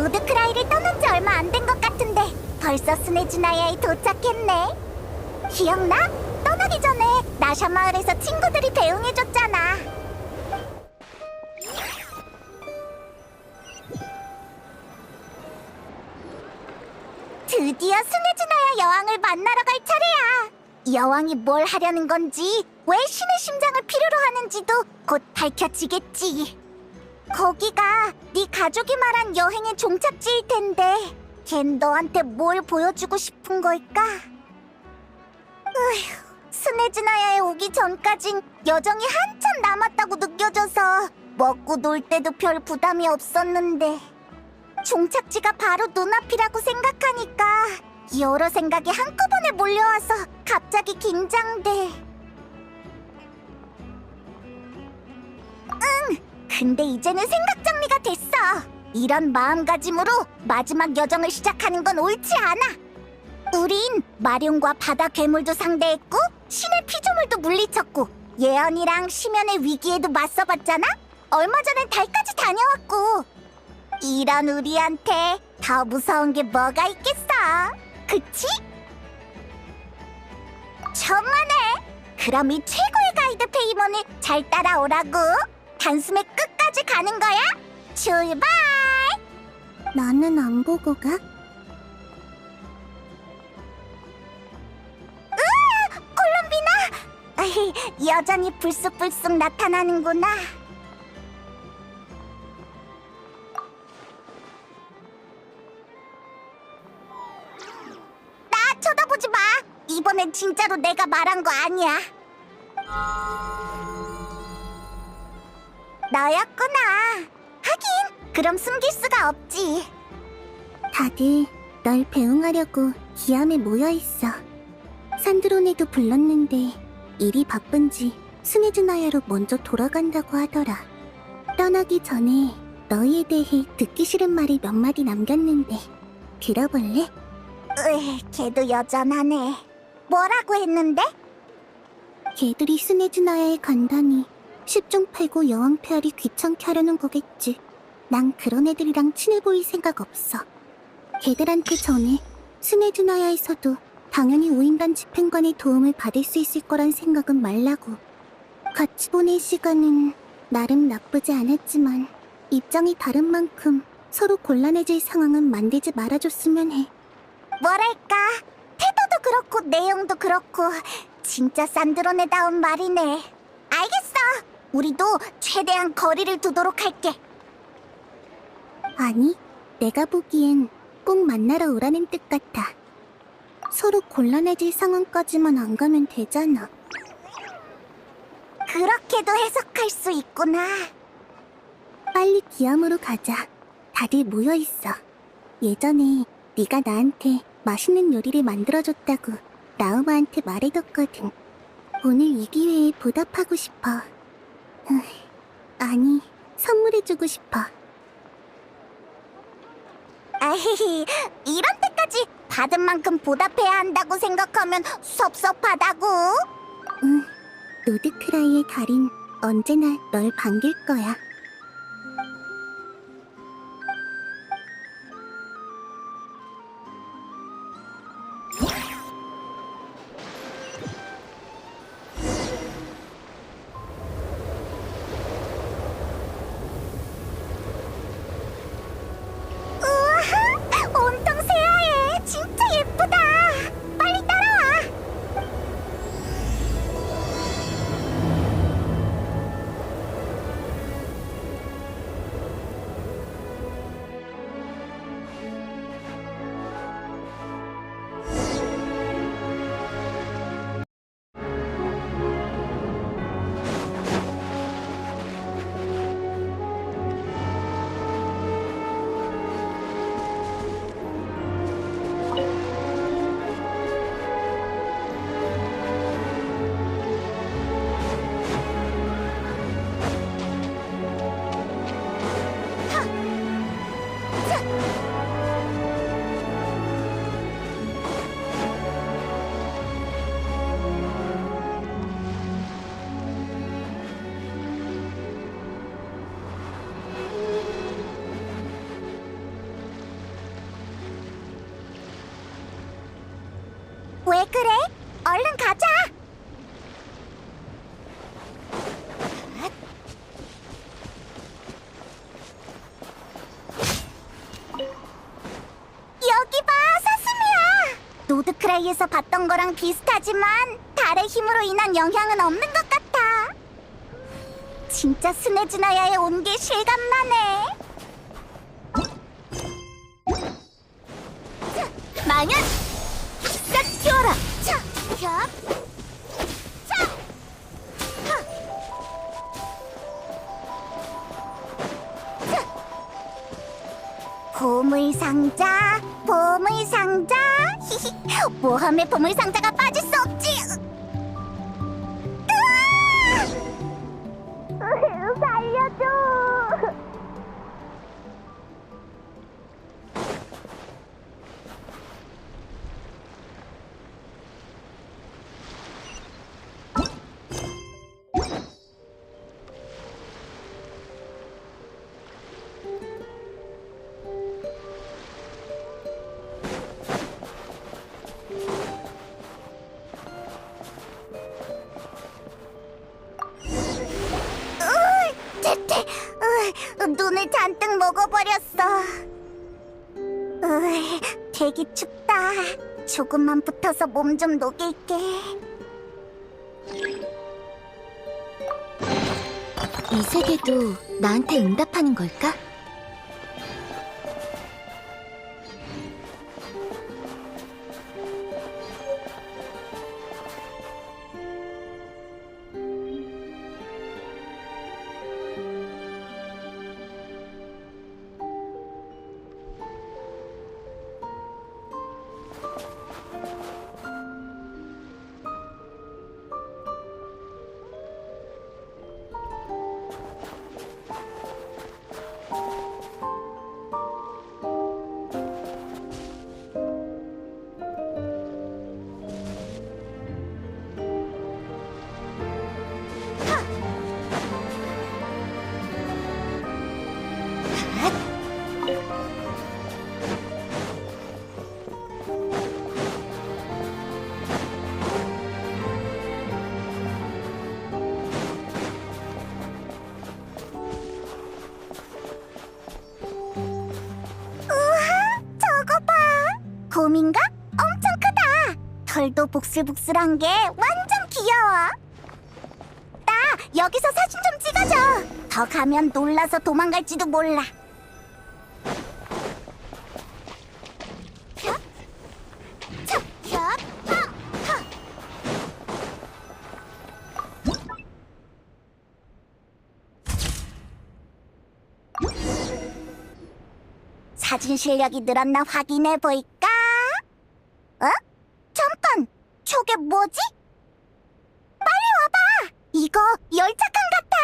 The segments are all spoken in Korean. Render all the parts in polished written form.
노드크라이를 떠난 지 얼마 안 된 것 같은데 벌써 스네즈나야에 도착했네. 기억나? 떠나기 전에 나샤 마을에서 친구들이 배웅해줬잖아. 드디어 스네즈나야 여왕을 만나러 갈 차례야. 여왕이 뭘 하려는 건지, 왜 신의 심장을 필요로 하는지도 곧 밝혀지겠지. 거기가 네 가족이 말한 여행의 종착지일 텐데 걘 너한테 뭘 보여주고 싶은 걸까? 스네즈나야에 오기 전까진 여정이 한참 남았다고 느껴져서 먹고 놀 때도 별 부담이 없었는데 종착지가 바로 눈앞이라고 생각하니까 여러 생각이 한꺼번에 몰려와서 갑자기 긴장돼. 근데 이제는 생각 정리가 됐어. 이런 마음가짐으로 마지막 여정을 시작하는 건 옳지 않아. 우린 마룡과 바다 괴물도 상대했고 신의 피조물도 물리쳤고 예언이랑 심연의 위기에도 맞서봤잖아. 얼마 전엔 달까지 다녀왔고. 이런 우리한테 더 무서운 게 뭐가 있겠어? 그치? 정하네. 그럼 이 최고의 가이드 페이몬을 잘 따라오라고. 단숨에 끝까지 가는 거야. 출발! 나는 안 보고 가? 으아! 콜롬비나! 여전히 불쑥불쑥 나타나는구나. 나 쳐다보지 마! 이번엔 진짜로 내가 말한 거 아니야. 너였구나. 하긴 그럼 숨길 수가 없지. 다들 널 배웅하려고 기암에 모여있어. 산드로네도 불렀는데 일이 바쁜지 스네즈나야로 먼저 돌아간다고 하더라. 떠나기 전에 너희에 대해 듣기 싫은 말이 몇 마디 남겼는데 들어볼래? 걔도 여전하네. 뭐라고 했는데? 걔들이 스네즈나야에 간다니 10중 8구 여왕 폐하리 귀찮게 하려는 거겠지. 난 그런 애들이랑 친해 보일 생각 없어. 걔들한테 전해 스네즈나야에서도 당연히 5인반 집행관의 도움을 받을 수 있을 거란 생각은 말라고. 같이 보낼 시간은 나름 나쁘지 않았지만 입장이 다른 만큼 서로 곤란해질 상황은 만들지 말아줬으면 해. 뭐랄까, 태도도 그렇고 내용도 그렇고 진짜 산드로네다운 말이네. 알겠어. 우리도 최대한 거리를 두도록 할게. 아니, 내가 보기엔 꼭 만나러 오라는 뜻 같아. 서로 곤란해질 상황까지만 안 가면 되잖아. 그렇게도 해석할 수 있구나. 빨리 기암으로 가자. 다들 모여있어. 예전에 네가 나한테 맛있는 요리를 만들어줬다고 라우마한테 말해뒀거든. 오늘 이 기회에 보답하고 싶어. 아니, 선물해주고 싶어. 아히히, 이런 때까지 받은 만큼 보답해야 한다고 생각하면 섭섭하다고. 노드크라이의 달인 언제나 널 반길 거야. 온통 새하얘. 진짜 예쁘다. 빨리 따라와. 그래? 얼른 가자. 여기 봐, 사슴이야. 노드크라이에서 봤던 거랑 비슷하지만 달의 힘으로 인한 영향은 없는 것 같아. 진짜 스네즈나야에 온 게 실감나네. 망연! 싹 튀어라! 차! 겹! 차! 하! 차! 보물상자, 보물상자! 히히, 모험의 보물상자가 빠질 수 없지! 살려줘! 눈을 잔뜩 먹어버렸어. 되게 춥다. 조금만 붙어서 몸 좀 녹일게. 이 세계도 나한테 응답하는 걸까? 곰인가? 엄청 크다. 털도 복슬복슬한 게 완전 귀여워. 나 여기서 사진 좀 찍어줘. 더 가면 놀라서 도망갈지도 몰라. 혀? 쳐, 혀, 하, 하. 사진 실력이 늘었나 확인해 볼까? 어? 잠깐! 저게 뭐지? 빨리 와봐! 이거 열차칸 같아!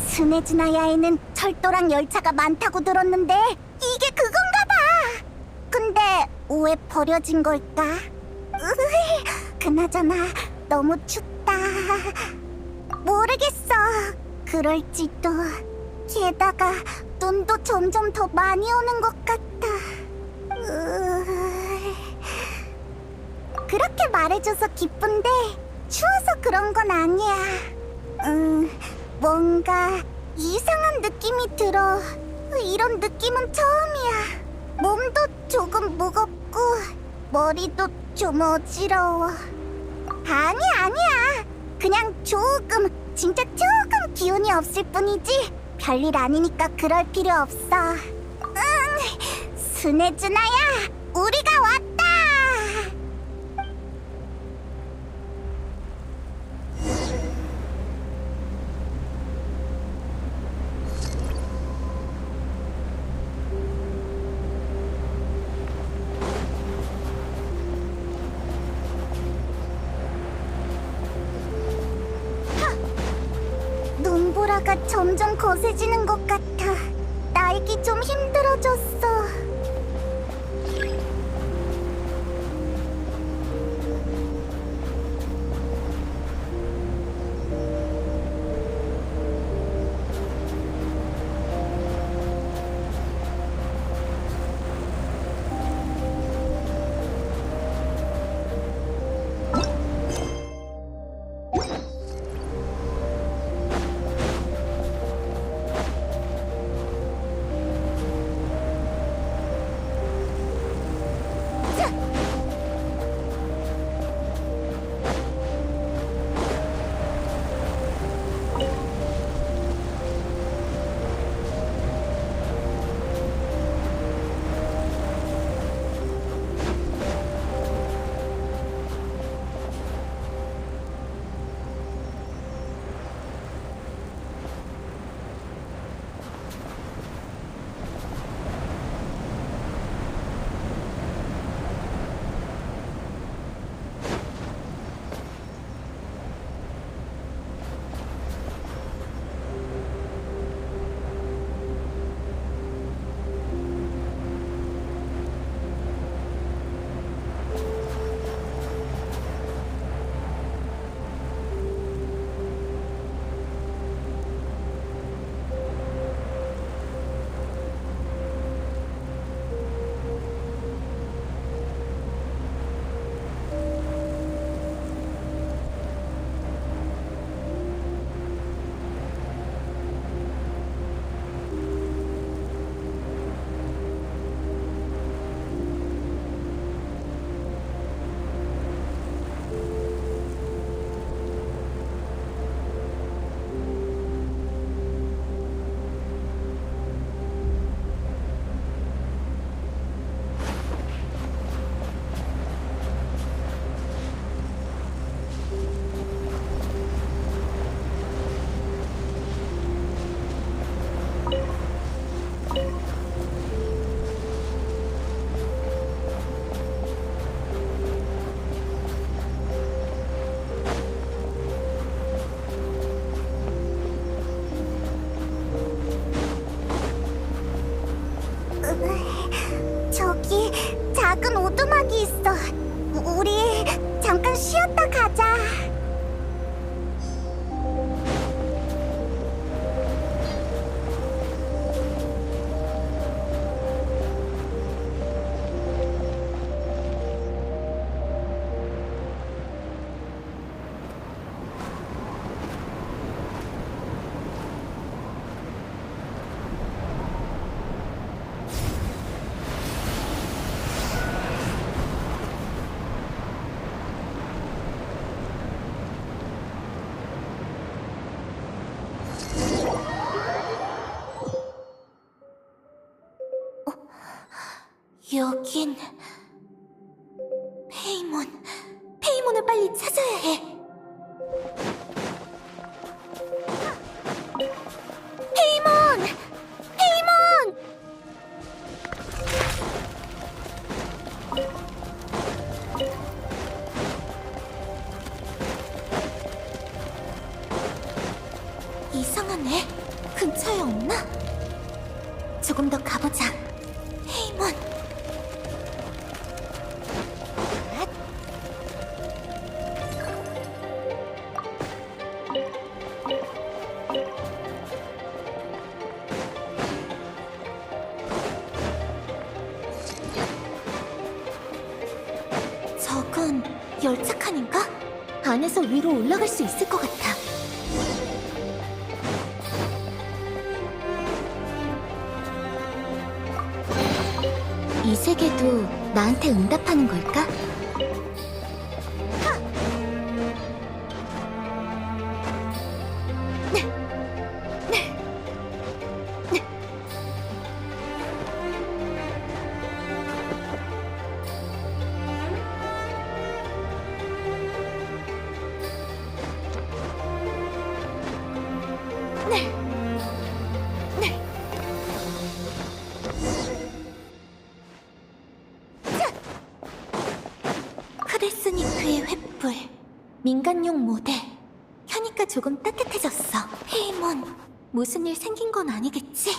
스네즈나야에는 철도랑 열차가 많다고 들었는데 이게 그건가 봐. 근데 왜 버려진 걸까? 그나저나 너무 춥다. 모르겠어. 그럴지도. 게다가 눈도 점점 더 많이 오는 것 같아. 그렇게 말해줘서 기쁜데 추워서 그런 건 아니야. 뭔가 이상한 느낌이 들어. 이런 느낌은 처음이야. 몸도 조금 무겁고 머리도 좀 어지러워. 아니야. 그냥 조금, 진짜 조금 기운이 없을 뿐이지 별일 아니니까 그럴 필요 없어. 스네즈나야, 우리가 왔다! 눈보라가 점점 거세지는 것 같아. 날기 좀 힘들어졌어. 알겠어. 우리 잠깐 쉬었다 가자. 여긴 페이몬을 빨리 찾아야 해. 페이몬! 이상하네. 근처에 없나? 조금 더 가보자. 페이몬. 저건 열차칸인가? 안에서 위로 올라갈 수 있을 것 같아. 이 세계도 나한테 응답하는 걸까? 크레스니크의 횃불, 민간용 모델. 켜니까 조금 따뜻해졌어. 페이몬, 무슨 일 생긴 건 아니겠지?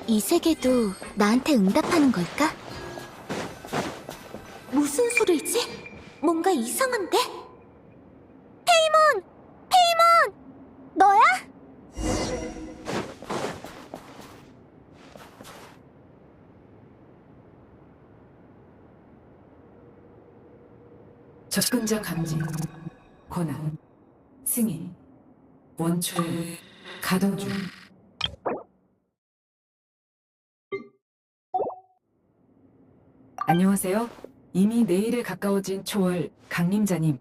이 세계도 나한테 응답하는 걸까? 무슨 소리지? 뭔가 이상한데? 페이몬! 너야? 접근자 감지, 권한, 승인, 원초, 가동 중. 안녕하세요. 이미 내일에 가까워진 초월 강림자님,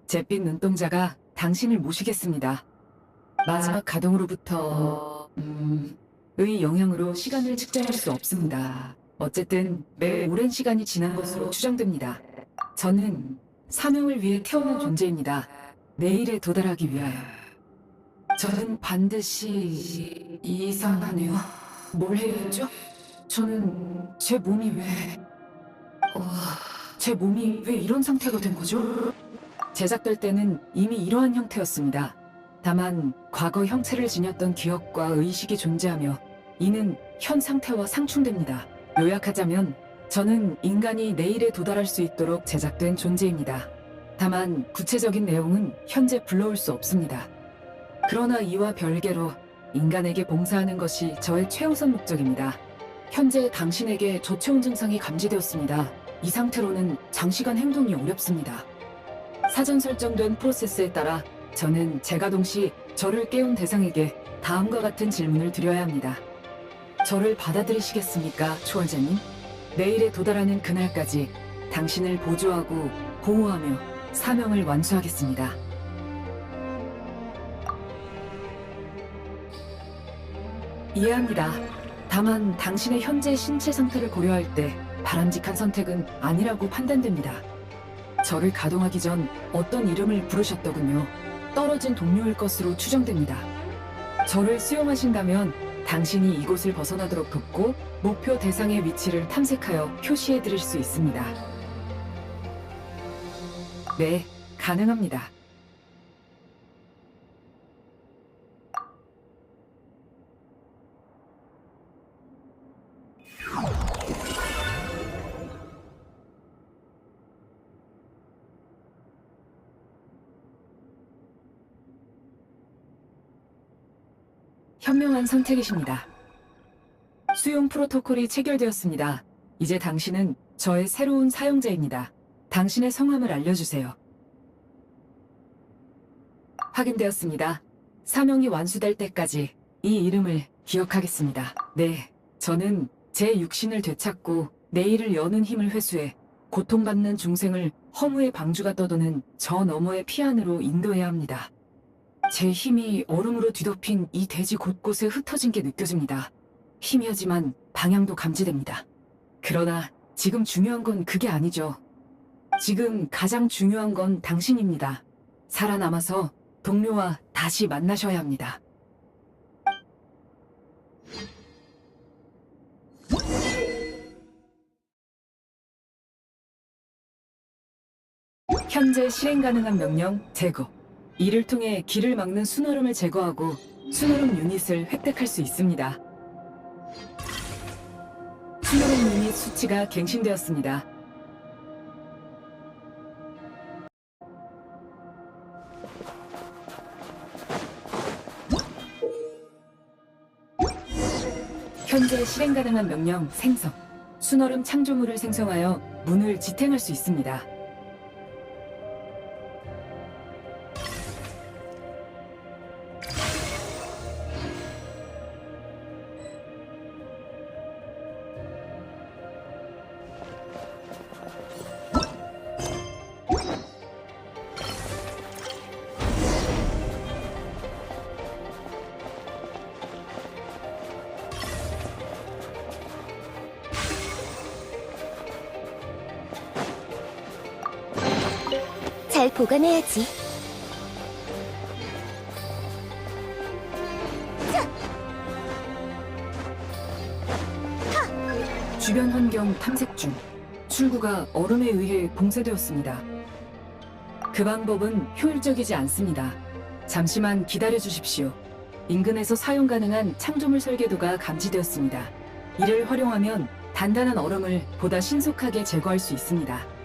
잿빛 눈동자가 당신을 모시겠습니다. 마지막 가동으로부터 의 영향으로 시간을 측정할 수 없습니다. 어쨌든 매우 오랜 시간이 지난 것으로 추정됩니다. 저는 사명을 위해 태어난 존재입니다. 내일에 도달하기 위하여. 저는 반드시 이상하네요. 뭘 해야 했죠? 저는 제 몸이 왜 이런 상태가 된 거죠? 제작될 때는 이미 이러한 형태였습니다. 다만 과거 형체를 지녔던 기억과 의식이 존재하며 이는 현 상태와 상충됩니다. 요약하자면 저는 인간이 내일에 도달할 수 있도록 제작된 존재입니다. 다만 구체적인 내용은 현재 불러올 수 없습니다. 그러나 이와 별개로 인간에게 봉사하는 것이 저의 최우선 목적입니다. 현재 당신에게 저체온 증상이 감지되었습니다. 이 상태로는 장시간 행동이 어렵습니다. 사전 설정된 프로세스에 따라 저는 재가동 시 저를 깨운 대상에게 다음과 같은 질문을 드려야 합니다. 저를 받아들이시겠습니까, 초월자님? 내일에 도달하는 그날까지 당신을 보조하고 보호하며 사명을 완수하겠습니다. 이해합니다. 다만 당신의 현재 신체 상태를 고려할 때 바람직한 선택은 아니라고 판단됩니다. 저를 가동하기 전 어떤 이름을 부르셨더군요. 떨어진 동료일 것으로 추정됩니다. 저를 수용하신다면 당신이 이곳을 벗어나도록 돕고 목표 대상의 위치를 탐색하여 표시해 드릴 수 있습니다. 네, 가능합니다. 현명한 선택이십니다. 수용 프로토콜이 체결되었습니다. 이제 당신은 저의 새로운 사용자입니다. 당신의 성함을 알려주세요. 확인되었습니다. 사명이 완수될 때까지 이 이름을 기억하겠습니다. 네, 저는 제 육신을 되찾고 내일을 여는 힘을 회수해 고통받는 중생을 허무의 방주가 떠도는 저 너머의 피안으로 인도해야 합니다. 제 힘이 얼음으로 뒤덮인 이 대지 곳곳에 흩어진 게 느껴집니다. 희미하지만 방향도 감지됩니다. 그러나 지금 중요한 건 그게 아니죠. 지금 가장 중요한 건 당신입니다. 살아남아서 동료와 다시 만나셔야 합니다. 현재 실행 가능한 명령 제거. 이를 통해 길을 막는 순얼음을 제거하고 순얼음 유닛을 획득할 수 있습니다. 순얼음 유닛 수치가 갱신되었습니다. 현재 실행 가능한 명령 생성. 순얼음 창조물을 생성하여 문을 지탱할 수 있습니다. 잘 보관해야지. 주변 환경 탐색 중. 출구가 얼음에 의해 봉쇄되었습니다. 그 방법은 효율적이지 않습니다. 잠시만 기다려 주십시오. 인근에서 사용 가능한 창조물 설계도가 감지되었습니다. 이를 활용하면 단단한 얼음을 보다 신속하게 제거할 수 있습니다.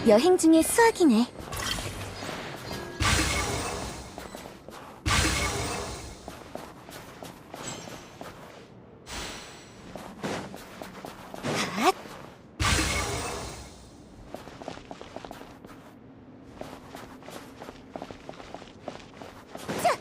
여행 중에 수학이네. 앗! 자!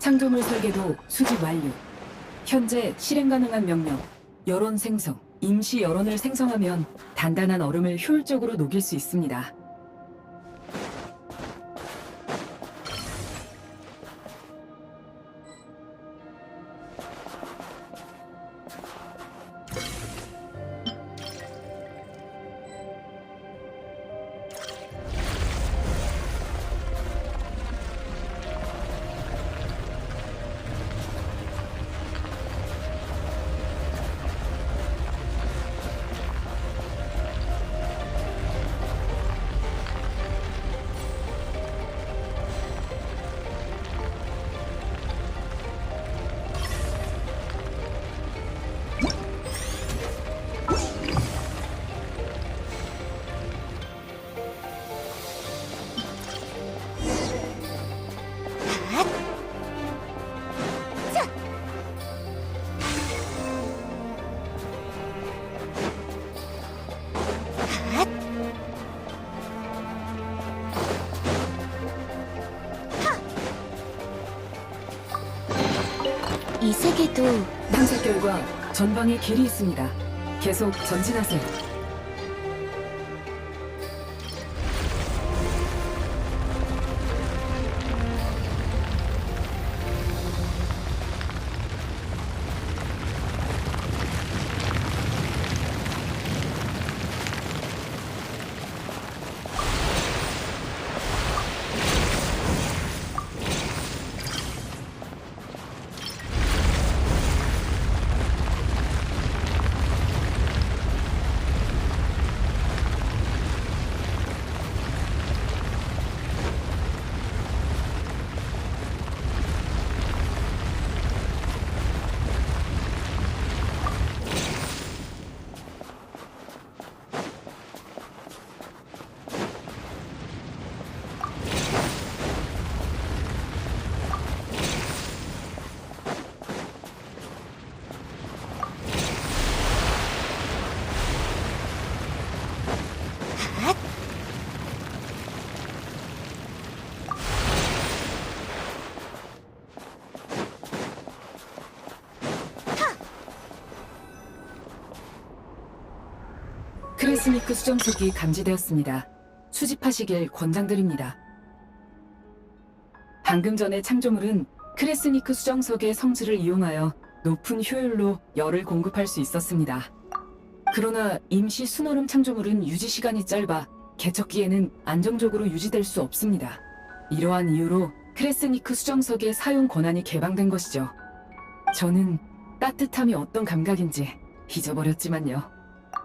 창조물 설계도 수집 완료. 현재 실행 가능한 명령, 열원 생성, 임시 열원을 생성하면 단단한 얼음을 효율적으로 녹일 수 있습니다. 이 세계도 탐색 결과 전방에 길이 있습니다. 계속 전진하세요. 크레스니크 수정석이 감지되었습니다. 수집하시길 권장드립니다. 방금 전의 창조물은 크레스니크 수정석의 성질을 이용하여 높은 효율로 열을 공급할 수 있었습니다. 그러나 임시 순얼음 창조물은 유지 시간이 짧아 개척기에는 안정적으로 유지될 수 없습니다. 이러한 이유로 크레스니크 수정석의 사용 권한이 개방된 것이죠. 저는 따뜻함이 어떤 감각인지 잊어버렸지만요.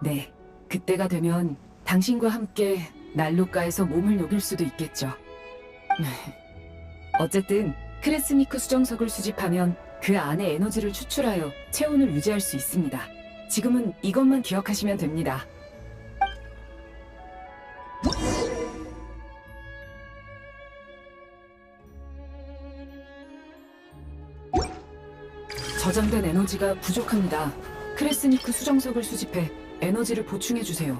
네, 그때가 되면 당신과 함께 난로가에서 몸을 녹일 수도 있겠죠. 어쨌든 크레스니크 수정석을 수집하면 그 안에 에너지를 추출하여 체온을 유지할 수 있습니다. 지금은 이것만 기억하시면 됩니다. 저장된 에너지가 부족합니다. 크레스니크 수정석을 수집해 에너지를 보충해주세요.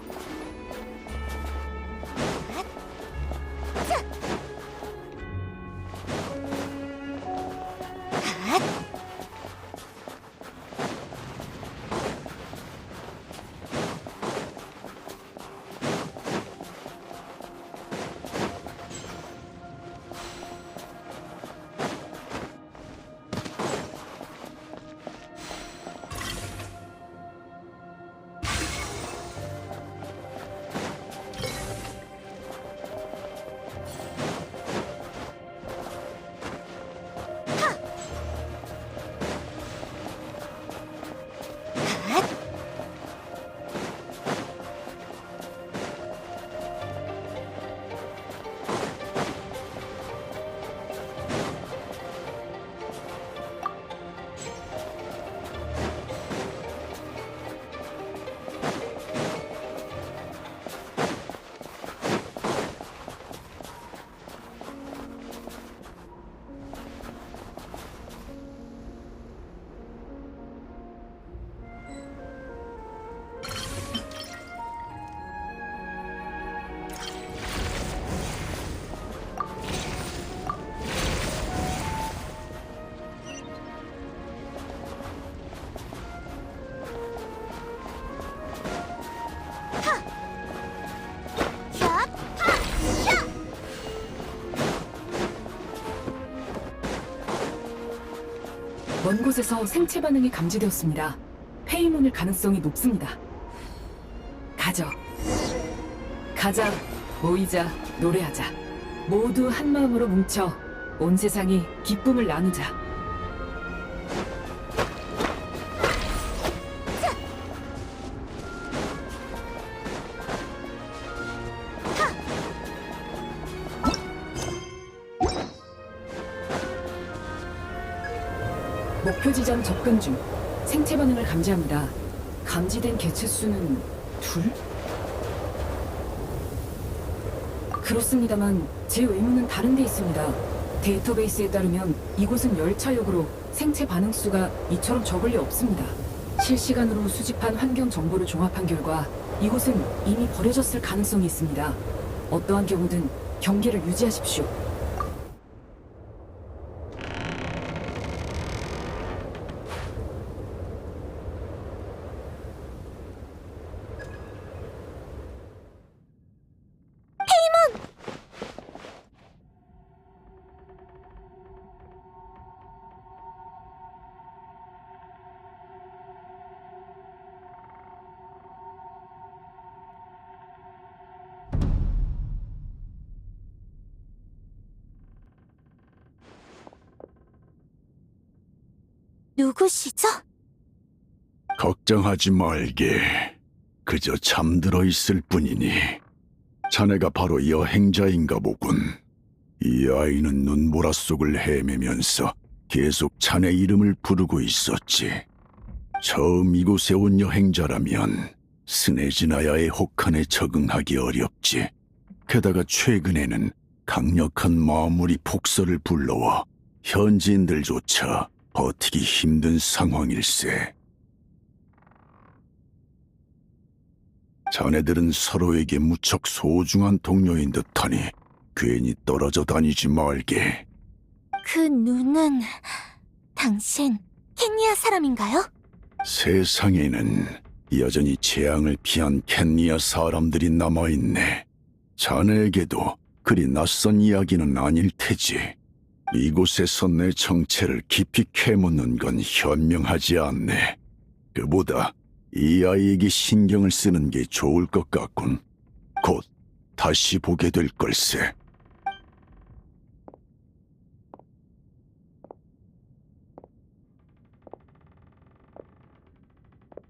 먼 곳에서 생체 반응이 감지되었습니다. 페이몬일 가능성이 높습니다. 가자. 모이자, 노래하자. 모두 한 마음으로 뭉쳐 온 세상이 기쁨을 나누자. 목표 지점 접근 중. 생체 반응을 감지합니다. 감지된 개체 수는 둘? 그렇습니다만 제 의문은 다른 데 있습니다. 데이터베이스에 따르면 이곳은 열차역으로 생체 반응 수가 이처럼 적을 리 없습니다. 실시간으로 수집한 환경 정보를 종합한 결과 이곳은 이미 버려졌을 가능성이 있습니다. 어떠한 경우든 경계를 유지하십시오. 누구시죠? 걱정하지 말게. 그저 잠들어 있을 뿐이니. 자네가 바로 여행자인가 보군. 이 아이는 눈보라 속을 헤매면서 계속 자네 이름을 부르고 있었지. 처음 이곳에 온 여행자라면 스네지나야의 혹한에 적응하기 어렵지. 게다가 최근에는 강력한 마무리 폭설을 불러와 현지인들조차 버티기 힘든 상황일세. 자네들은 서로에게 무척 소중한 동료인 듯하니 괜히 떨어져 다니지 말게. 그 눈은 당신 켄니아 사람인가요? 세상에는 여전히 재앙을 피한 켄니아 사람들이 남아있네. 자네에게도 그리 낯선 이야기는 아닐 테지. 이곳에서 내 정체를 깊이 캐묻는 건 현명하지 않네. 그보다 이 아이에게 신경을 쓰는 게 좋을 것 같군. 곧 다시 보게 될 걸세.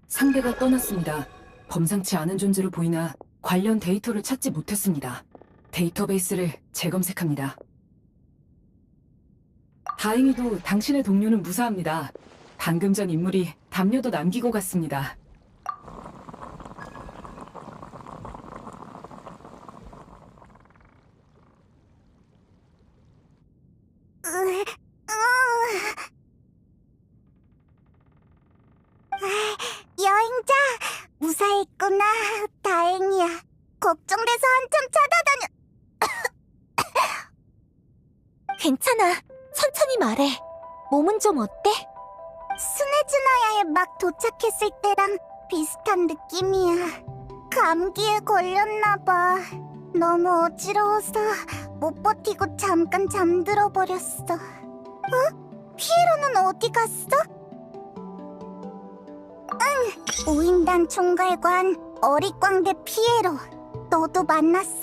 상대가 떠났습니다. 범상치 않은 존재로 보이나 관련 데이터를 찾지 못했습니다. 데이터베이스를 재검색합니다. 다행히도 당신의 동료는 무사합니다. 방금 전 인물이 담요도 남기고 갔습니다. 여행자, 무사했구나. 다행이야. 걱정돼서 한참 찾아다녀. 괜찮아. 천천히 말해. 몸은 좀 어때? 스네즈나야에 막 도착했을 때랑 비슷한 느낌이야. 감기에 걸렸나봐. 너무 어지러워서 못 버티고 잠깐 잠들어 버렸어. 피에로는 어디 갔어? 오인단 총괄관 어릿광대 피에로. 너도 만났어?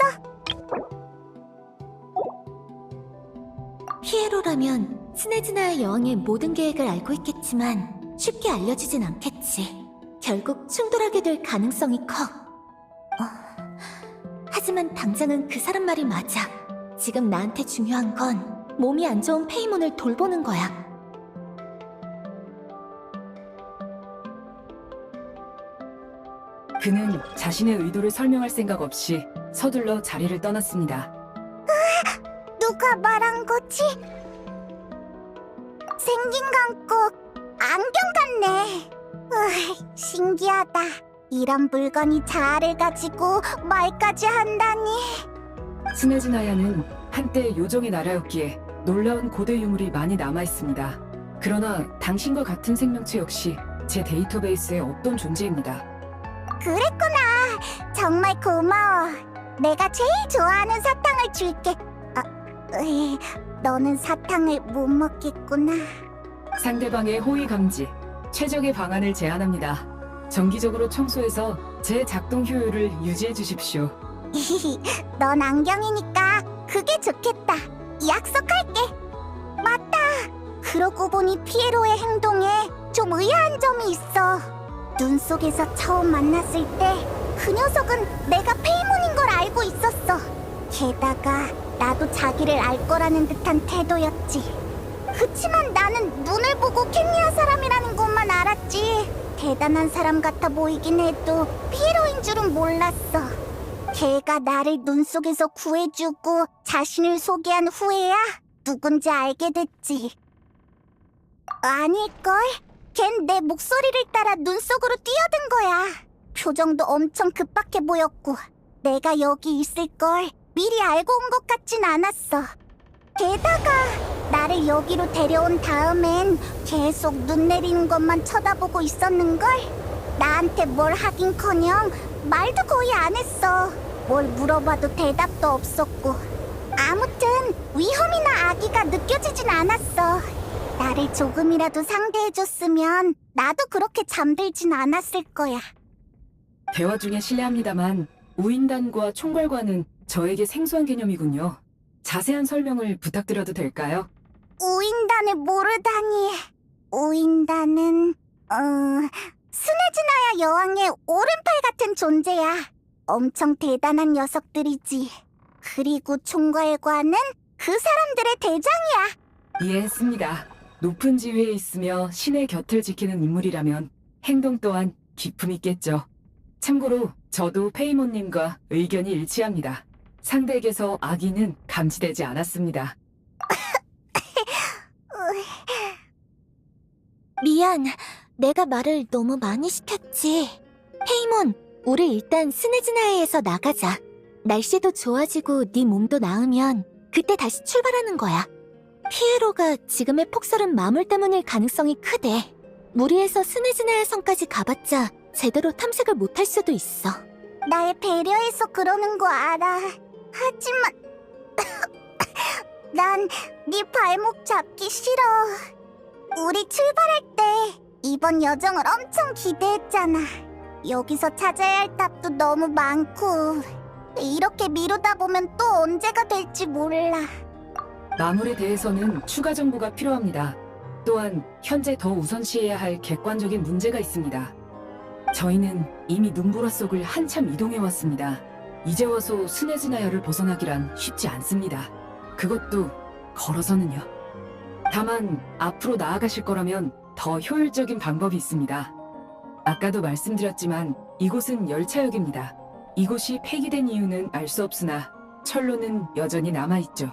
피에로라면 스네즈나의 여왕의 모든 계획을 알고 있겠지만 쉽게 알려주진 않겠지. 결국 충돌하게 될 가능성이 커. 하지만 당장은 그 사람 말이 맞아. 지금 나한테 중요한 건 몸이 안 좋은 페이몬을 돌보는 거야. 그는 자신의 의도를 설명할 생각 없이 서둘러 자리를 떠났습니다. 누가 말한 거지? 생긴 건 꼭 안경 같네. 신기하다. 이런 물건이 자아를 가지고 말까지 한다니. 스네즈나야는 한때 요정의 나라였기에 놀라운 고대 유물이 많이 남아있습니다. 그러나 당신과 같은 생명체 역시 제 데이터베이스에 없던 존재입니다. 그랬구나. 정말 고마워. 내가 제일 좋아하는 사탕을 줄게. 너는 사탕을 못 먹겠구나. 상대방의 호의 감지, 최적의 방안을 제안합니다. 정기적으로 청소해서 제 작동 효율을 유지해 주십시오. 넌 안경이니까 그게 좋겠다. 약속할게. 맞다. 그러고 보니 피에로의 행동에 좀 의아한 점이 있어. 눈 속에서 처음 만났을 때 그 녀석은 내가 페이몬인 걸 알고 있었어. 게다가 나도 자기를 알 거라는 듯한 태도였지. 그치만 나는 눈을 보고 켄니아 사람이라는 것만 알았지. 대단한 사람 같아 보이긴 해도 피에로인 줄은 몰랐어. 걔가 나를 눈 속에서 구해주고 자신을 소개한 후에야 누군지 알게 됐지. 아닐걸? 걘 내 목소리를 따라 눈 속으로 뛰어든 거야. 표정도 엄청 급박해 보였고 내가 여기 있을 걸 미리 알고 온 것 같진 않았어. 게다가 나를 여기로 데려온 다음엔 계속 눈 내리는 것만 쳐다보고 있었는걸? 나한테 뭘 하긴커녕 말도 거의 안 했어. 뭘 물어봐도 대답도 없었고. 아무튼 위험이나 악의가 느껴지진 않았어. 나를 조금이라도 상대해줬으면 나도 그렇게 잠들진 않았을 거야. 대화 중에 실례합니다만 우인단과 총괄관은 저에게 생소한 개념이군요. 자세한 설명을 부탁드려도 될까요? 우인단을 모르다니. 우인단은 스네즈나야 여왕의 오른팔 같은 존재야. 엄청 대단한 녀석들이지. 그리고 총괄관은 그 사람들의 대장이야. 이해했습니다. 높은 지위에 있으며 신의 곁을 지키는 인물이라면 행동 또한 기품 있겠죠. 참고로 저도 페이몬님과 의견이 일치합니다. 상대에게서 악의는 감지되지 않았습니다. 미안, 내가 말을 너무 많이 시켰지. 페이몬, 우리 일단 스네즈나에에서 나가자. 날씨도 좋아지고 네 몸도 나으면 그때 다시 출발하는 거야. 피에로가 지금의 폭설은 마물 때문일 가능성이 크대. 무리해서 스네즈나야 성까지 가봤자 제대로 탐색을 못할 수도 있어. 날 배려해서 그러는 거 알아. 하지만 난 네 발목 잡기 싫어. 우리 출발할 때 이번 여정을 엄청 기대했잖아. 여기서 찾아야 할 답도 너무 많고 이렇게 미루다 보면 또 언제가 될지 몰라. 마물에 대해서는 추가 정보가 필요합니다. 또한 현재 더 우선시해야 할 객관적인 문제가 있습니다. 저희는 이미 눈보라 속을 한참 이동해왔습니다. 이제 와서 스네즈나야를 벗어나기란 쉽지 않습니다. 그것도 걸어서는요. 다만 앞으로 나아가실 거라면 더 효율적인 방법이 있습니다. 아까도 말씀드렸지만 이곳은 열차역입니다. 이곳이 폐기된 이유는 알 수 없으나 철로는 여전히 남아있죠.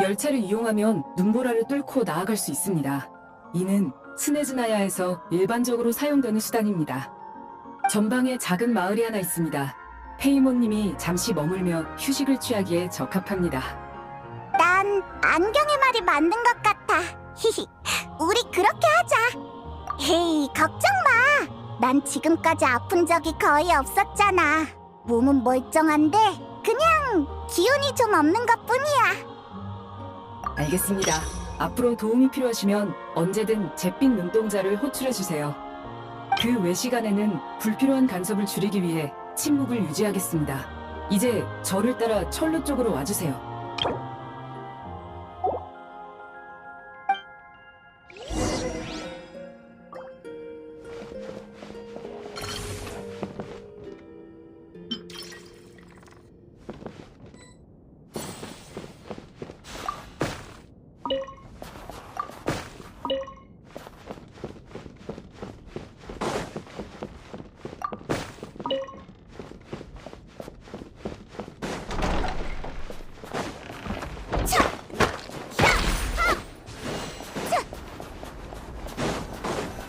열차를 이용하면 눈보라를 뚫고 나아갈 수 있습니다. 이는 스네즈나야에서 일반적으로 사용되는 수단입니다. 전방에 작은 마을이 하나 있습니다. 페이몬님이 잠시 머물며 휴식을 취하기에 적합합니다. 난 안경의 말이 맞는 것 같아. 히히, 우리 그렇게 하자. 헤이, 걱정 마. 난 지금까지 아픈 적이 거의 없었잖아. 몸은 멀쩡한데 그냥 기운이 좀 없는 것뿐이야. 알겠습니다. 앞으로 도움이 필요하시면 언제든 잿빛 눈동자를 호출해주세요. 그 외 시간에는 불필요한 간섭을 줄이기 위해 침묵을 유지하겠습니다. 이제 저를 따라 철로 쪽으로 와주세요.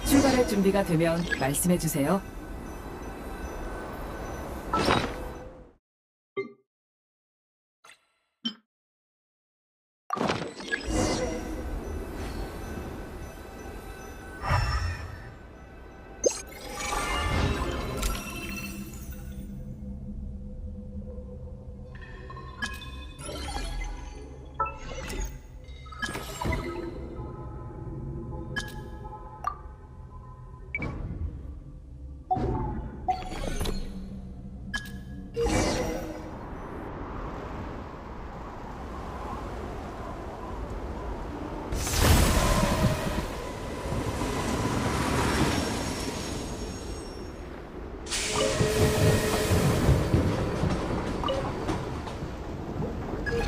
출발할 준비가 되면 말씀해주세요.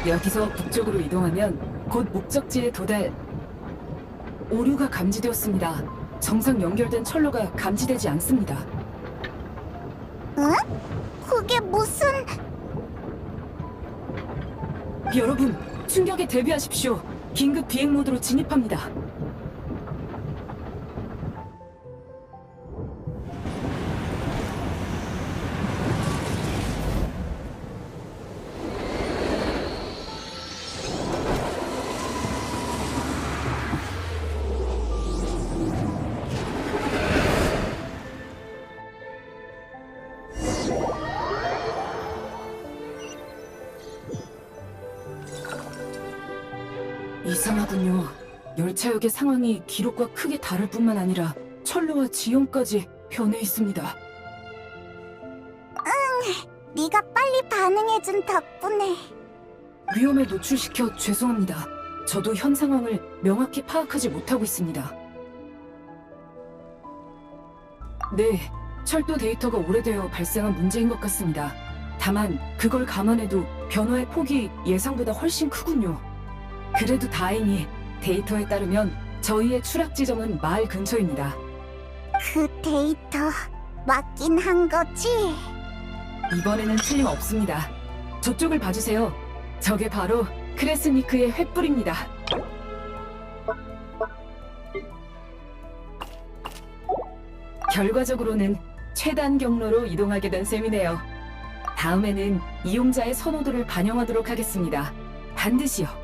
여기서 북쪽으로 이동하면 곧 목적지에 도달. 오류가 감지되었습니다. 정상 연결된 철로가 감지되지 않습니다. 그게 무슨... 여러분, 충격에 대비하십시오. 긴급 비행 모드로 진입합니다. 이상하군요. 열차역의 상황이 기록과 크게 다를 뿐만 아니라 철로와 지형까지 변해 있습니다. 네가 빨리 반응해준 덕분에. 위험에 노출시켜 죄송합니다. 저도 현 상황을 명확히 파악하지 못하고 있습니다. 네, 철도 데이터가 오래되어 발생한 문제인 것 같습니다. 다만 그걸 감안해도 변화의 폭이 예상보다 훨씬 크군요. 그래도 다행히 데이터에 따르면 저희의 추락 지점은 마을 근처입니다. 그 데이터 맞긴 한 거지? 이번에는 틀림없습니다. 저쪽을 봐주세요. 저게 바로 크레스니크의 횃불입니다. 결과적으로는 최단 경로로 이동하게 된 셈이네요. 다음에는 이용자의 선호도를 반영하도록 하겠습니다. 반드시요.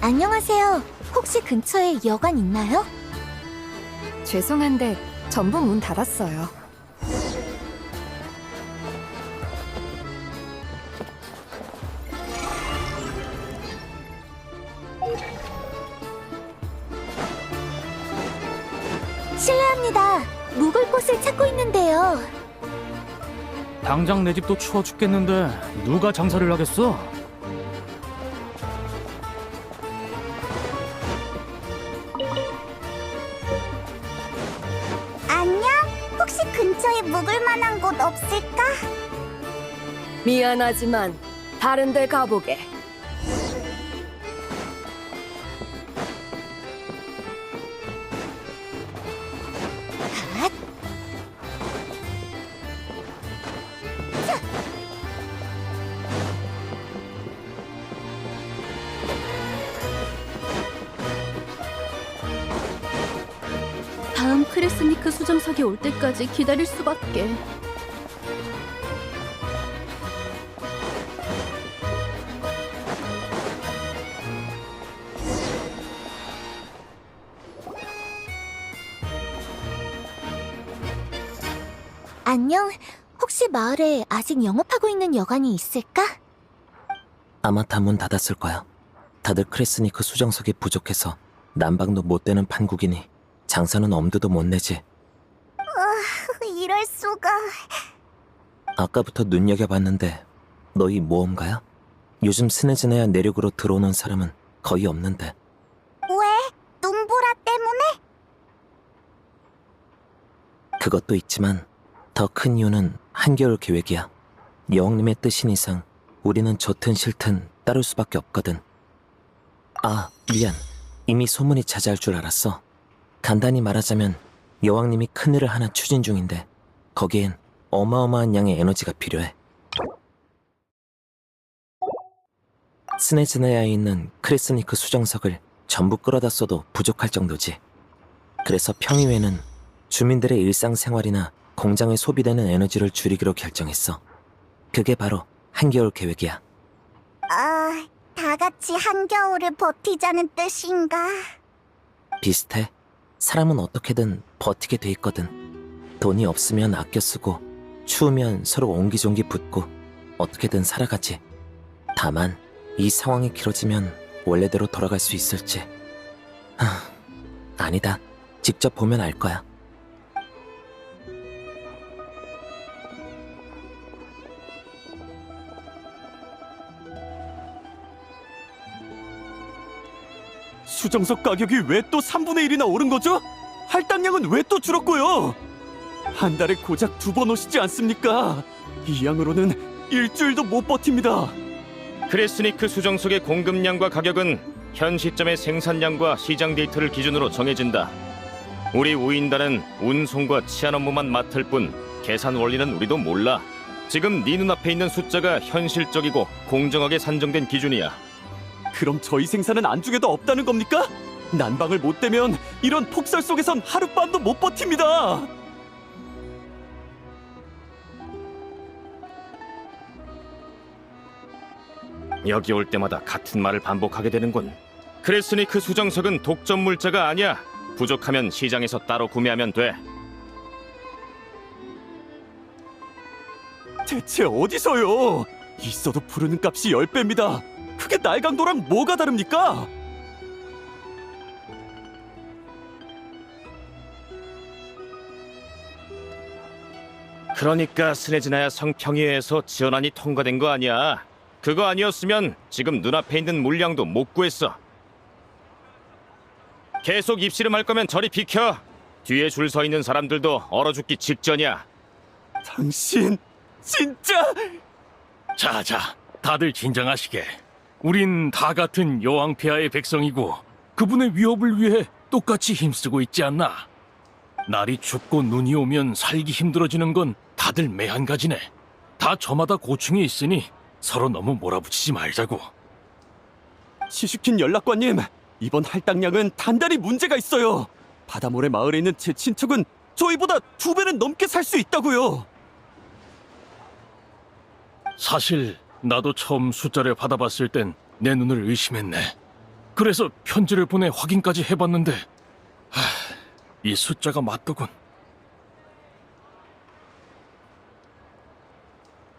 안녕하세요. 혹시 근처에 여관 있나요? 죄송한데 전부 문 닫았어요. 실례합니다. 묵을 곳을 찾고 있는데요. 당장 내 집도 추워 죽겠는데 누가 장사를 하겠어? 안녕? 혹시 근처에 묵을 만한 곳 없을까? 미안하지만 다른 데 가보게. 갓. 다음 크레스니크 수정석이 올 때까지 기다릴 수밖에. 안녕. 혹시 마을에 아직 영업하고 있는 여관이 있을까? 아마 다 문 닫았을 거야. 다들 크레스니크 수정석이 부족해서 난방도 못 되는 판국이니 장사는 엄두도 못 내지. 이럴 수가... 아까부터 눈여겨봤는데 너희 모험가야? 요즘 스네즈네야 내륙으로 들어오는 사람은 거의 없는데. 왜? 눈보라 때문에? 그것도 있지만 더 큰 이유는 한겨울 계획이야. 여왕님의 뜻인 이상 우리는 좋든 싫든 따를 수밖에 없거든. 아, 미안. 이미 소문이 자자할 줄 알았어. 간단히 말하자면 여왕님이 큰일을 하나 추진 중인데 거기엔 어마어마한 양의 에너지가 필요해. 스네즈네아에 있는 크레스니크 수정석을 전부 끌어다 써도 부족할 정도지. 그래서 평의회는 주민들의 일상생활이나 공장에 소비되는 에너지를 줄이기로 결정했어. 그게 바로 한겨울 계획이야. 다 같이 한겨울을 버티자는 뜻인가? 비슷해. 사람은 어떻게든 버티게 돼 있거든. 돈이 없으면 아껴 쓰고 추우면 서로 옹기종기 붙고 어떻게든 살아가지. 다만 이 상황이 길어지면 원래대로 돌아갈 수 있을지. 아니다. 직접 보면 알 거야. 수정석 가격이 왜 또 3분의 1이나 오른 거죠? 할당량은 왜 또 줄었고요? 한 달에 고작 2번 오시지 않습니까? 이 양으로는 일주일도 못 버팁니다. 크레스니크 수정석의 공급량과 가격은 현 시점의 생산량과 시장 데이터를 기준으로 정해진다. 우리 우인단은 운송과 치안 업무만 맡을 뿐 계산 원리는 우리도 몰라. 지금 네 눈앞에 있는 숫자가 현실적이고 공정하게 산정된 기준이야. 그럼 저희 생산은 안중에도 없다는 겁니까? 난방을 못 대면 이런 폭설 속에선 하룻밤도 못 버팁니다. 여기 올 때마다 같은 말을 반복하게 되는군. 크레스니크 수정석은 독점 물자가 아니야. 부족하면 시장에서 따로 구매하면 돼. 대체 어디서요? 있어도 부르는 값이 10배입니다. 그게 날강도랑 뭐가 다릅니까? 그러니까 스네즈나야 성평의회에서 지원안이 통과된 거 아니야. 그거 아니었으면 지금 눈앞에 있는 물량도 못 구했어. 계속 입씨름할 거면 저리 비켜. 뒤에 줄 서 있는 사람들도 얼어 죽기 직전이야. 당신 진짜... 자자, 다들 진정하시게. 우린 다 같은 여왕폐하의 백성이고 그분의 위협을 위해 똑같이 힘쓰고 있지 않나. 날이 춥고 눈이 오면 살기 힘들어지는 건 다들 매한가지네. 다 저마다 고충이 있으니 서로 너무 몰아붙이지 말자고. 시슈킨 연락관님, 이번 할당량은 단단히 문제가 있어요. 바다모래 마을에 있는 제 친척은 저희보다 2배는 넘게 살 수 있다고요. 사실 나도 처음 숫자를 받아봤을 땐 내 눈을 의심했네. 그래서 편지를 보내 확인까지 해봤는데 이 숫자가 맞더군.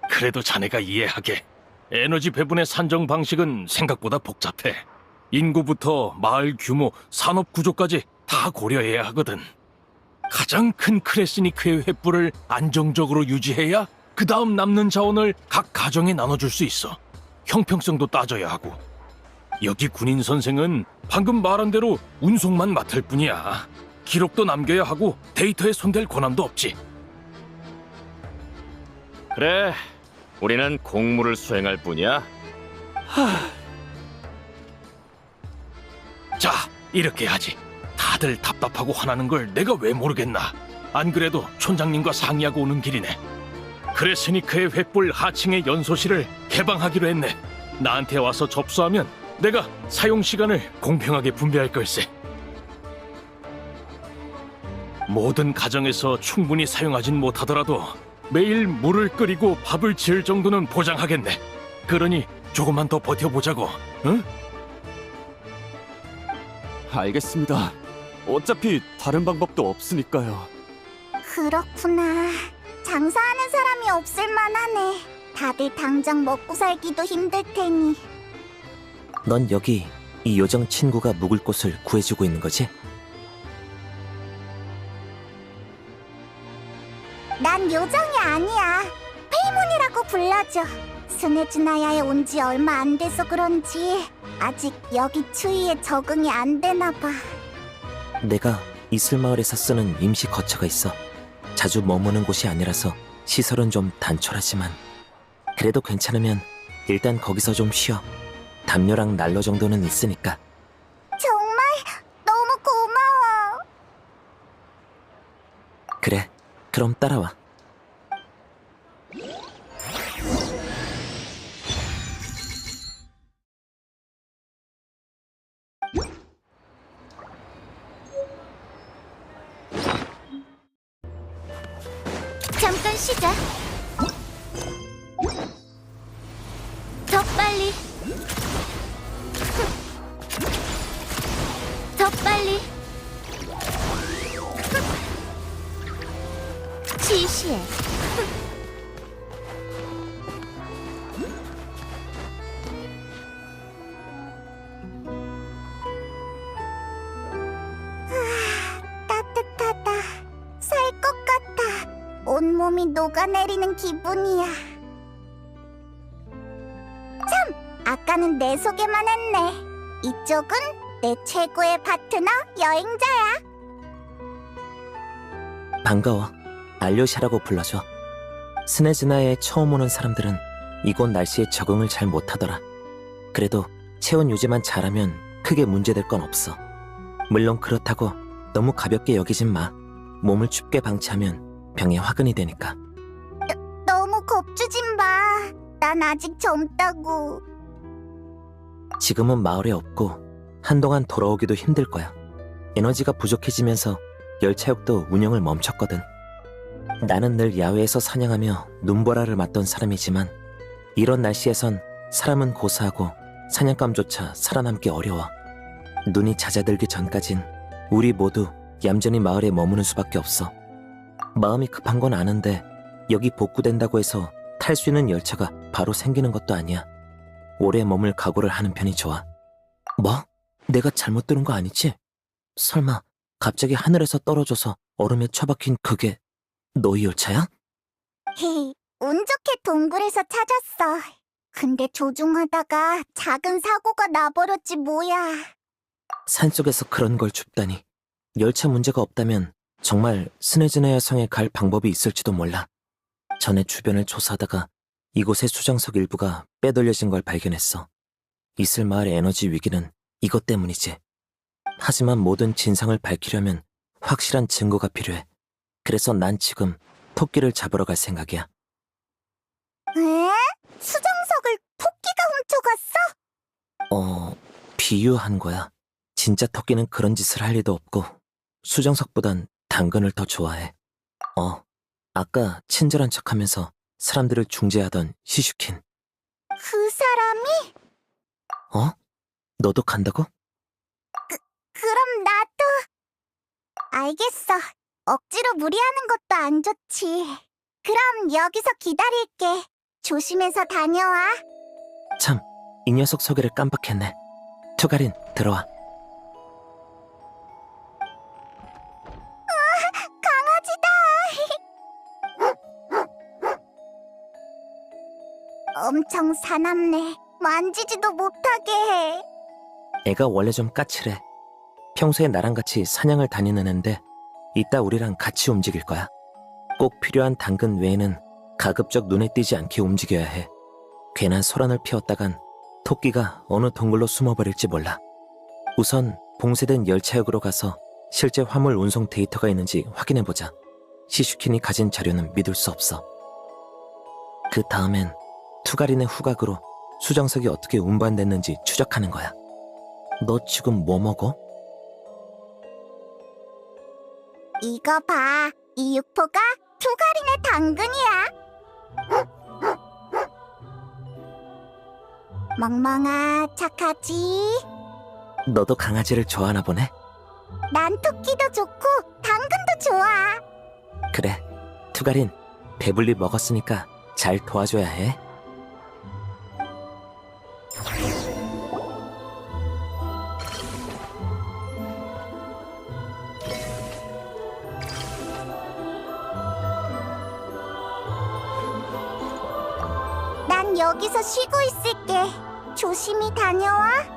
그래도 자네가 이해하게. 에너지 배분의 산정 방식은 생각보다 복잡해. 인구부터 마을 규모, 산업 구조까지 다 고려해야 하거든. 가장 큰 크레스니크의 횃불을 안정적으로 유지해야 그 다음 남는 자원을 각 가정에 나눠줄 수 있어. 형평성도 따져야 하고. 여기 군인 선생은 방금 말한 대로 운송만 맡을 뿐이야. 기록도 남겨야 하고 데이터에 손댈 권한도 없지. 그래, 우리는 공무를 수행할 뿐이야. 자, 이렇게 하지. 다들 답답하고 화나는 걸 내가 왜 모르겠나. 안 그래도 촌장님과 상의하고 오는 길이네. 크레스니크의 횃불 하층의 연소실을 개방하기로 했네. 나한테 와서 접수하면 내가 사용 시간을 공평하게 분배할 걸세. 모든 가정에서 충분히 사용하진 못하더라도 매일 물을 끓이고 밥을 지을 정도는 보장하겠네. 그러니 조금만 더 버텨보자고, 응? 알겠습니다. 어차피 다른 방법도 없으니까요. 그렇구나. 장사하는 사람이 없을 만하네. 다들 당장 먹고 살기도 힘들 테니. 넌 여기 이 요정 친구가 묵을 곳을 구해주고 있는 거지? 난 요정이 아니야. 페이몬이라고 불러줘. 스네즈나야에 온 지 얼마 안 돼서 그런지 아직 여기 추위에 적응이 안 되나 봐. 내가 이슬마을에서 쓰는 임시 거처가 있어. 자주 머무는 곳이 아니라서 시설은 좀 단촐하지만 그래도 괜찮으면 일단 거기서 좀 쉬어. 담요랑 난로 정도는 있으니까. 정말 너무 고마워. 그래, 그럼 따라와. 잠깐 쉬자. 더 빨리. 더 빨리. 취해. 따뜻하다. 살 것 같아. 온몸이 녹아내리는 기분이야. 참! 아까는 내 소개만 했네. 이쪽은 내 최고의 파트너 여행자야. 반가워. 알료샤라고 불러줘. 스네즈나에 처음 오는 사람들은 이곳 날씨에 적응을 잘 못하더라. 그래도 체온 유지만 잘하면 크게 문제될 건 없어. 물론 그렇다고 너무 가볍게 여기진 마. 몸을 춥게 방치하면 병에 화근이 되니까. 너무 겁주진 마. 난 아직 젊다고. 지금은 마을에 없고 한동안 돌아오기도 힘들 거야. 에너지가 부족해지면서 열차역도 운영을 멈췄거든. 나는 늘 야외에서 사냥하며 눈보라를 맞던 사람이지만 이런 날씨에선 사람은 고사하고 사냥감조차 살아남기 어려워. 눈이 잦아들기 전까진 우리 모두 얌전히 마을에 머무는 수밖에 없어. 마음이 급한 건 아는데 여기 복구된다고 해서 탈 수 있는 열차가 바로 생기는 것도 아니야. 오래 머물 각오를 하는 편이 좋아. 뭐? 내가 잘못 들은 거 아니지? 설마 갑자기 하늘에서 떨어져서 얼음에 처박힌 그게 너희 열차야? 운 좋게 동굴에서 찾았어. 근데 조종하다가 작은 사고가 나버렸지 뭐야. 산속에서 그런 걸 줍다니. 열차 문제가 없다면 정말 스네즈나야 성에 갈 방법이 있을지도 몰라. 전에 주변을 조사하다가 이곳의 수정석 일부가 빼돌려진 걸 발견했어. 이슬 마을의 에너지 위기는 이것 때문이지. 하지만 모든 진상을 밝히려면 확실한 증거가 필요해. 그래서 난 지금 토끼를 잡으러 갈 생각이야. 에? 수정석을 토끼가 훔쳐갔어? 비유한 거야. 진짜 토끼는 그런 짓을 할 리도 없고 수정석보단 당근을 더 좋아해. 아까 친절한 척하면서 사람들을 중재하던 시슈킨. 그 사람이? 너도 간다고? 그럼 나도. 알겠어. 억지로 무리하는 것도 안 좋지. 그럼 여기서 기다릴게. 조심해서 다녀와. 참, 이 녀석 소개를 깜빡했네. 투가린, 들어와. 엄청 사납네. 만지지도 못하게 해. 애가 원래 좀 까칠해. 평소에 나랑 같이 사냥을 다니는 앤데 이따 우리랑 같이 움직일 거야. 꼭 필요한 당근 외에는 가급적 눈에 띄지 않게 움직여야 해. 괜한 소란을 피웠다간 토끼가 어느 동굴로 숨어버릴지 몰라. 우선 봉쇄된 열차역으로 가서 실제 화물 운송 데이터가 있는지 확인해보자. 시슈킨이 가진 자료는 믿을 수 없어. 그 다음엔 투가린의 후각으로 수정석이 어떻게 운반됐는지 추적하는 거야. 너 지금 뭐 먹어? 이거 봐. 이 육포가 투가린의 당근이야. 멍멍아, 착하지? 너도 강아지를 좋아하나 보네? 난 토끼도 좋고 당근도 좋아. 그래, 투가린, 배불리 먹었으니까 잘 도와줘야 해. 난 여기서 쉬고 있을게. 조심히 다녀와.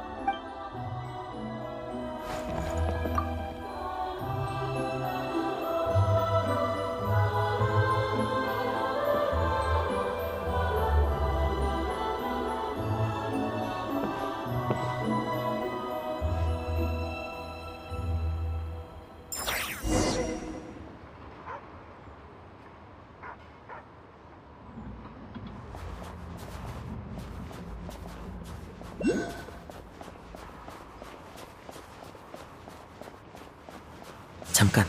잠깐.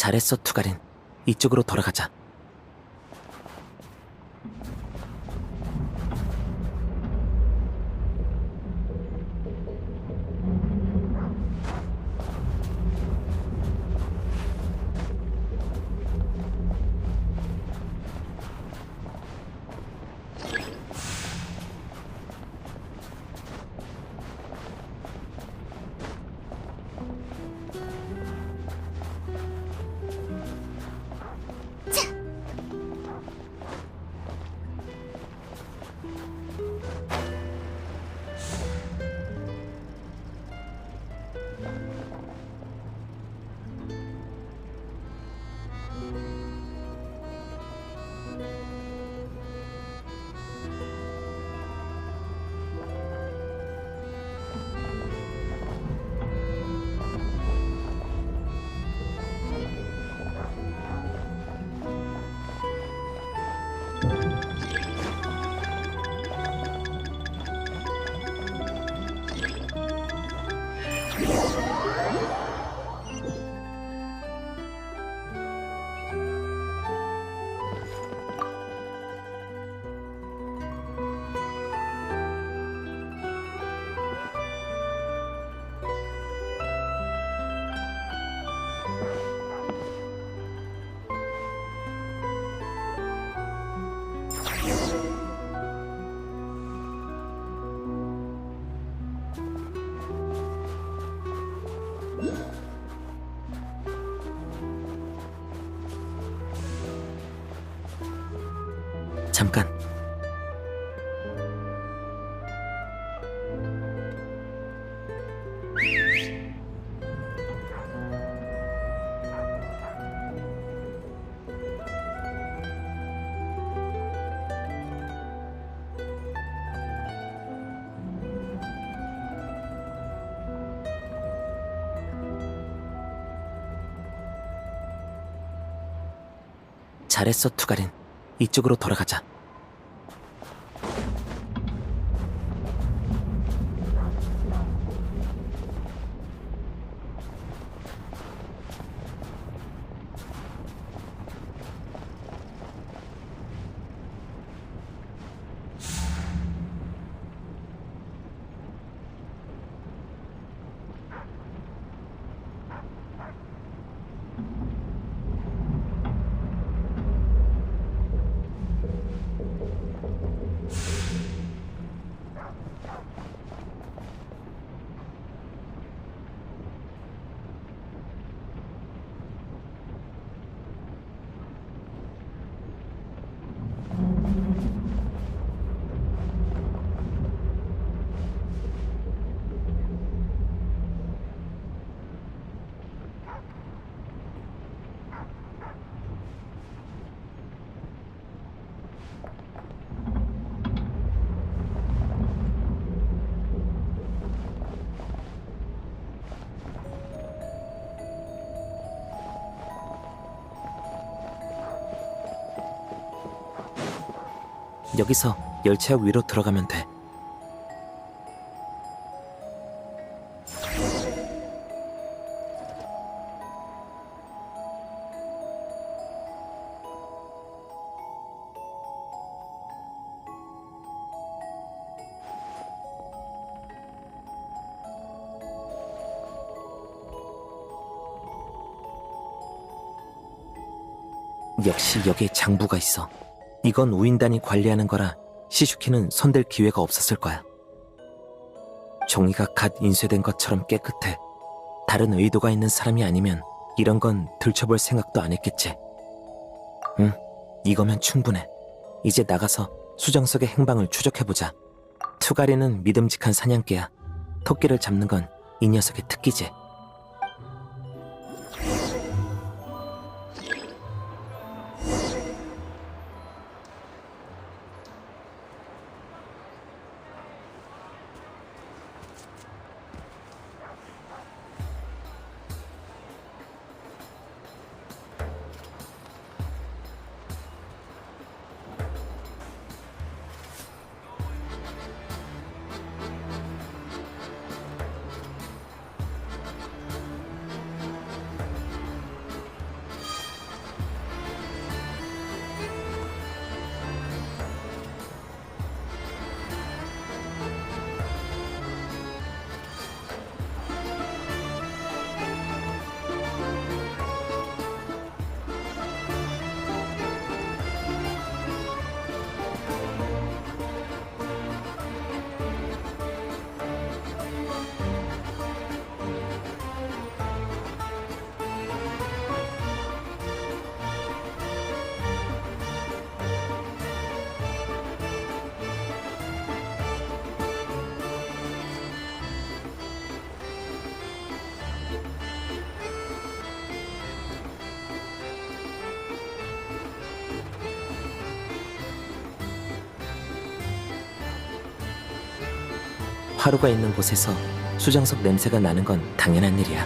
잘했어, 투가린. 이쪽으로 돌아가자. 잠깐. 잘했어, 투가린. 이쪽으로 돌아가자. 여기서 열차역 위로 들어가면 돼. 역시 여기에 장부가 있어. 이건 우인단이 관리하는 거라 시슈키는 손댈 기회가 없었을 거야. 종이가 갓 인쇄된 것처럼 깨끗해. 다른 의도가 있는 사람이 아니면 이런 건 들춰볼 생각도 안 했겠지. 응, 이거면 충분해. 이제 나가서 수정석의 행방을 추적해보자. 투가리는 믿음직한 사냥개야. 토끼를 잡는 건 이 녀석의 특기지. 화로가 있는 곳에서 수정석 냄새가 나는 건 당연한 일이야.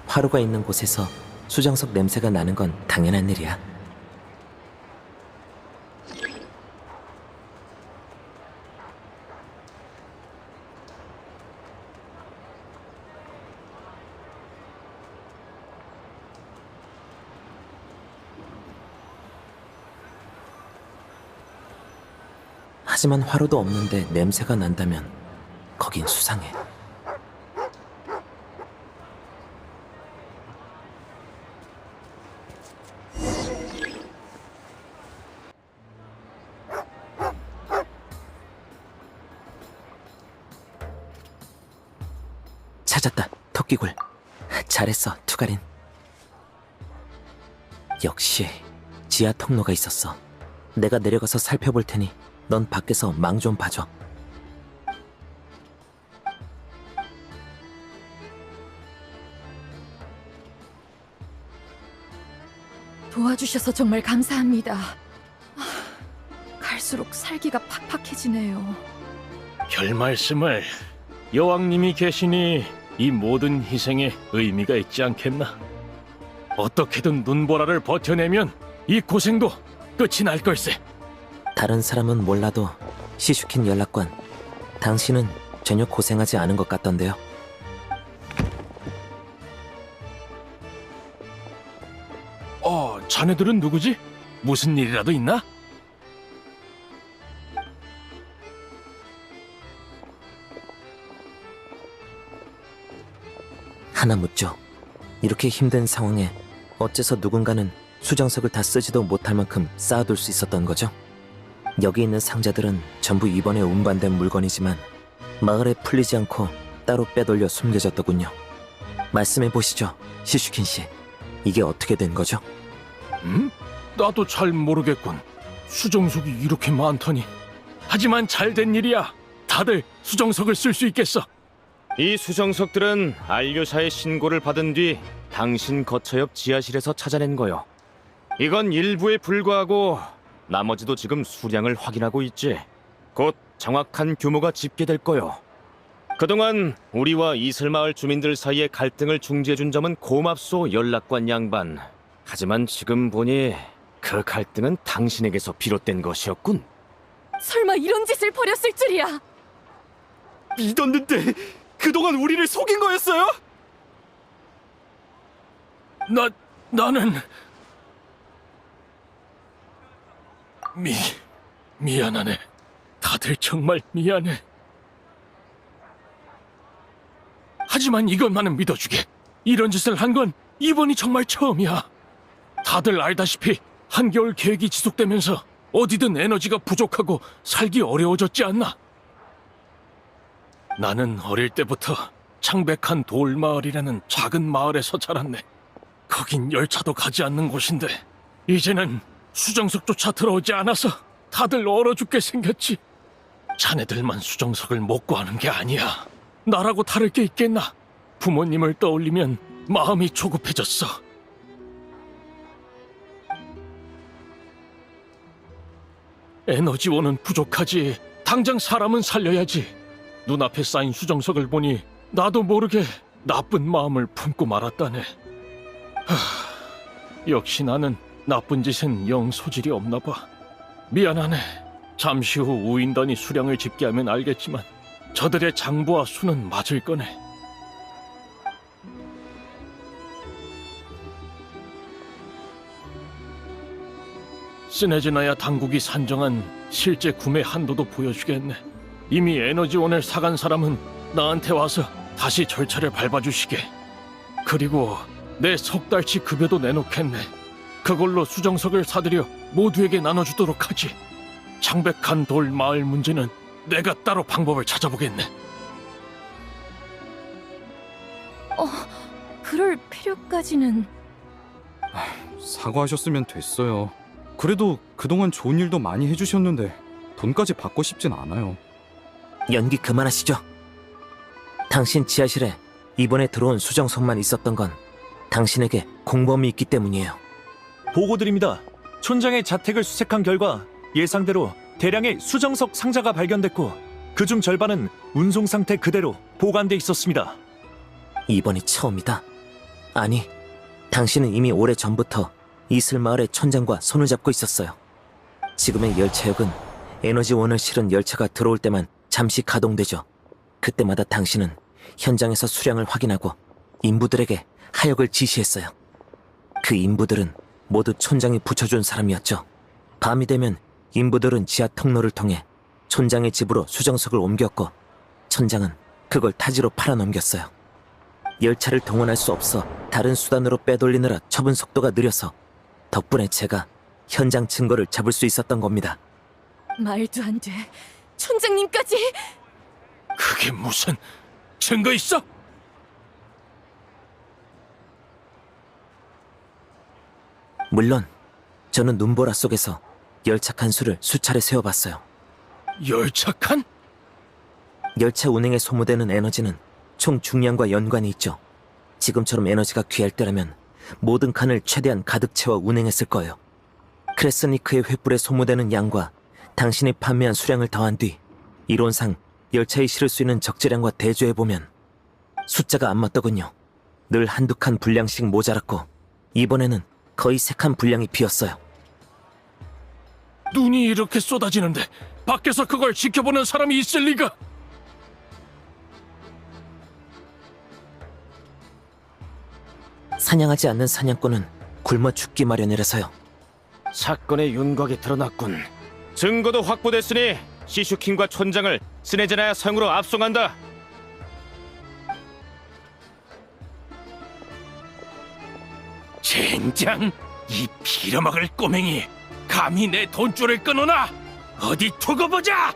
화로가 있는 곳에서 수정석 냄새가 나는 건 당연한 일이야. 하지만 화로도 없는데 냄새가 난다면 거긴 수상해. 찾았다, 토끼굴. 잘했어, 투가린. 역시 지하 통로가 있었어. 내가 내려가서 살펴볼 테니 넌 밖에서 망 좀 봐줘. 도와주셔서 정말 감사합니다. 갈수록 살기가 팍팍해지네요. 별 말씀을. 여왕님이 계시니 이 모든 희생에 의미가 있지 않겠나? 어떻게든 눈보라를 버텨내면 이 고생도 끝이 날 걸세. 다른 사람은 몰라도 시슈킨 연락관, 당신은 전혀 고생하지 않은 것 같던데요. 자네들은 누구지? 무슨 일이라도 있나? 하나 묻죠. 이렇게 힘든 상황에 어째서 누군가는 수정석을 다 쓰지도 못할 만큼 쌓아둘 수 있었던 거죠? 여기 있는 상자들은 전부 이번에 운반된 물건이지만 마을에 풀리지 않고 따로 빼돌려 숨겨졌더군요. 말씀해 보시죠, 시슈킨 씨. 이게 어떻게 된 거죠? 나도 잘 모르겠군. 수정석이 이렇게 많다니. 하지만 잘된 일이야. 다들 수정석을 쓸 수 있겠어. 이 수정석들은 안료사의 신고를 받은 뒤 당신 거처 옆 지하실에서 찾아낸 거요. 이건 일부에 불과하고 나머지도 지금 수량을 확인하고 있지. 곧 정확한 규모가 집계될 거요. 그동안 우리와 이슬마을 주민들 사이의 갈등을 중지해준 점은 고맙소, 연락관 양반. 하지만 지금 보니 그 갈등은 당신에게서 비롯된 것이었군. 설마 이런 짓을 벌였을 줄이야. 믿었는데 그동안 우리를 속인 거였어요? 나는 미안하네. 다들 정말 미안해. 하지만 이것만은 믿어주게. 이런 짓을 한 건 이번이 정말 처음이야. 다들 알다시피 한겨울 계획이 지속되면서 어디든 에너지가 부족하고 살기 어려워졌지 않나? 나는 어릴 때부터 창백한 돌마을이라는 작은 마을에서 자랐네. 거긴 열차도 가지 않는 곳인데 이제는 수정석조차 들어오지 않아서 다들 얼어 죽게 생겼지. 자네들만 수정석을 못 구하는 게 아니야. 나라고 다를 게 있겠나? 부모님을 떠올리면 마음이 조급해졌어. 에너지원은 부족하지. 당장 사람은 살려야지. 눈앞에 쌓인 수정석을 보니 나도 모르게 나쁜 마음을 품고 말았다네. 역시 나는 나쁜 짓엔 영 소질이 없나 봐. 미안하네. 잠시 후 우인단이 수량을 집계하면 알겠지만 저들의 장부와 수는 맞을 거네. 스네즈나야 당국이 산정한 실제 구매 한도도 보여주겠네. 이미 에너지원을 사간 사람은 나한테 와서 다시 절차를 밟아주시게. 그리고 내 석 달치 급여도 내놓겠네. 그걸로 수정석을 사들여 모두에게 나눠주도록 하지. 창백한 돌 마을 문제는 내가 따로 방법을 찾아보겠네. 그럴 필요까지는... 사과하셨으면 됐어요. 그래도 그동안 좋은 일도 많이 해주셨는데 돈까지 받고 싶진 않아요. 연기 그만하시죠. 당신 지하실에 이번에 들어온 수정석만 있었던 건 당신에게 공범이 있기 때문이에요. 보고드립니다. 촌장의 자택을 수색한 결과 예상대로 대량의 수정석 상자가 발견됐고 그중 절반은 운송 상태 그대로 보관돼 있었습니다. 이번이 처음이다. 아니, 당신은 이미 오래전부터 이슬마을의 촌장과 손을 잡고 있었어요. 지금의 열차역은 에너지원을 실은 열차가 들어올 때만 잠시 가동되죠. 그때마다 당신은 현장에서 수량을 확인하고 인부들에게 하역을 지시했어요. 그 인부들은 모두 촌장이 붙여준 사람이었죠. 밤이 되면 인부들은 지하 통로를 통해 촌장의 집으로 수정석을 옮겼고 촌장은 그걸 타지로 팔아넘겼어요. 열차를 동원할 수 없어 다른 수단으로 빼돌리느라 처분 속도가 느려서 덕분에 제가 현장 증거를 잡을 수 있었던 겁니다. 말도 안 돼. 촌장님까지... 그게 무슨 증거 있어? 물론 저는 눈보라 속에서 열차 칸수를 수차례 세어봤어요. 열차 칸? 열차 운행에 소모되는 에너지는 총 중량과 연관이 있죠. 지금처럼 에너지가 귀할 때라면 모든 칸을 최대한 가득 채워 운행했을 거예요. 크레스니크의 횃불에 소모되는 양과 당신이 판매한 수량을 더한 뒤 이론상 열차에 실을 수 있는 적재량과 대조해보면 숫자가 안 맞더군요. 늘 한두 칸 분량씩 모자랐고 이번에는 거의 3칸 분량이 비었어요. 눈이 이렇게 쏟아지는데 밖에서 그걸 지켜보는 사람이 있을 리가? 사냥하지 않는 사냥꾼은 굶어 죽기 마련이라서요. 사건의 윤곽이 드러났군. 증거도 확보됐으니 시슈킹과 촌장을 스네즈나야 성으로 압송한다. 젠장! 이 빌어먹을 꼬맹이! 감히 내 돈줄을 끊어놔! 어디 두고 보자!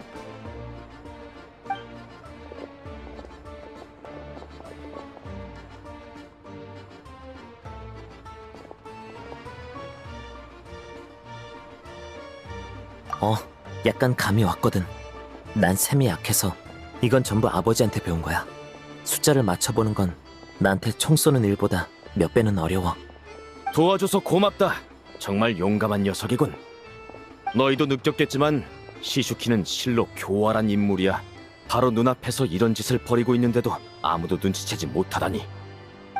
약간 감이 왔거든. 난 셈이 약해서 이건 전부 아버지한테 배운 거야. 숫자를 맞춰보는 건 나한테 총 쏘는 일보다 몇 배는 어려워. 도와줘서 고맙다. 정말 용감한 녀석이군. 너희도 느꼈겠지만 시슈키는 실로 교활한 인물이야. 바로 눈앞에서 이런 짓을 벌이고 있는데도 아무도 눈치채지 못하다니.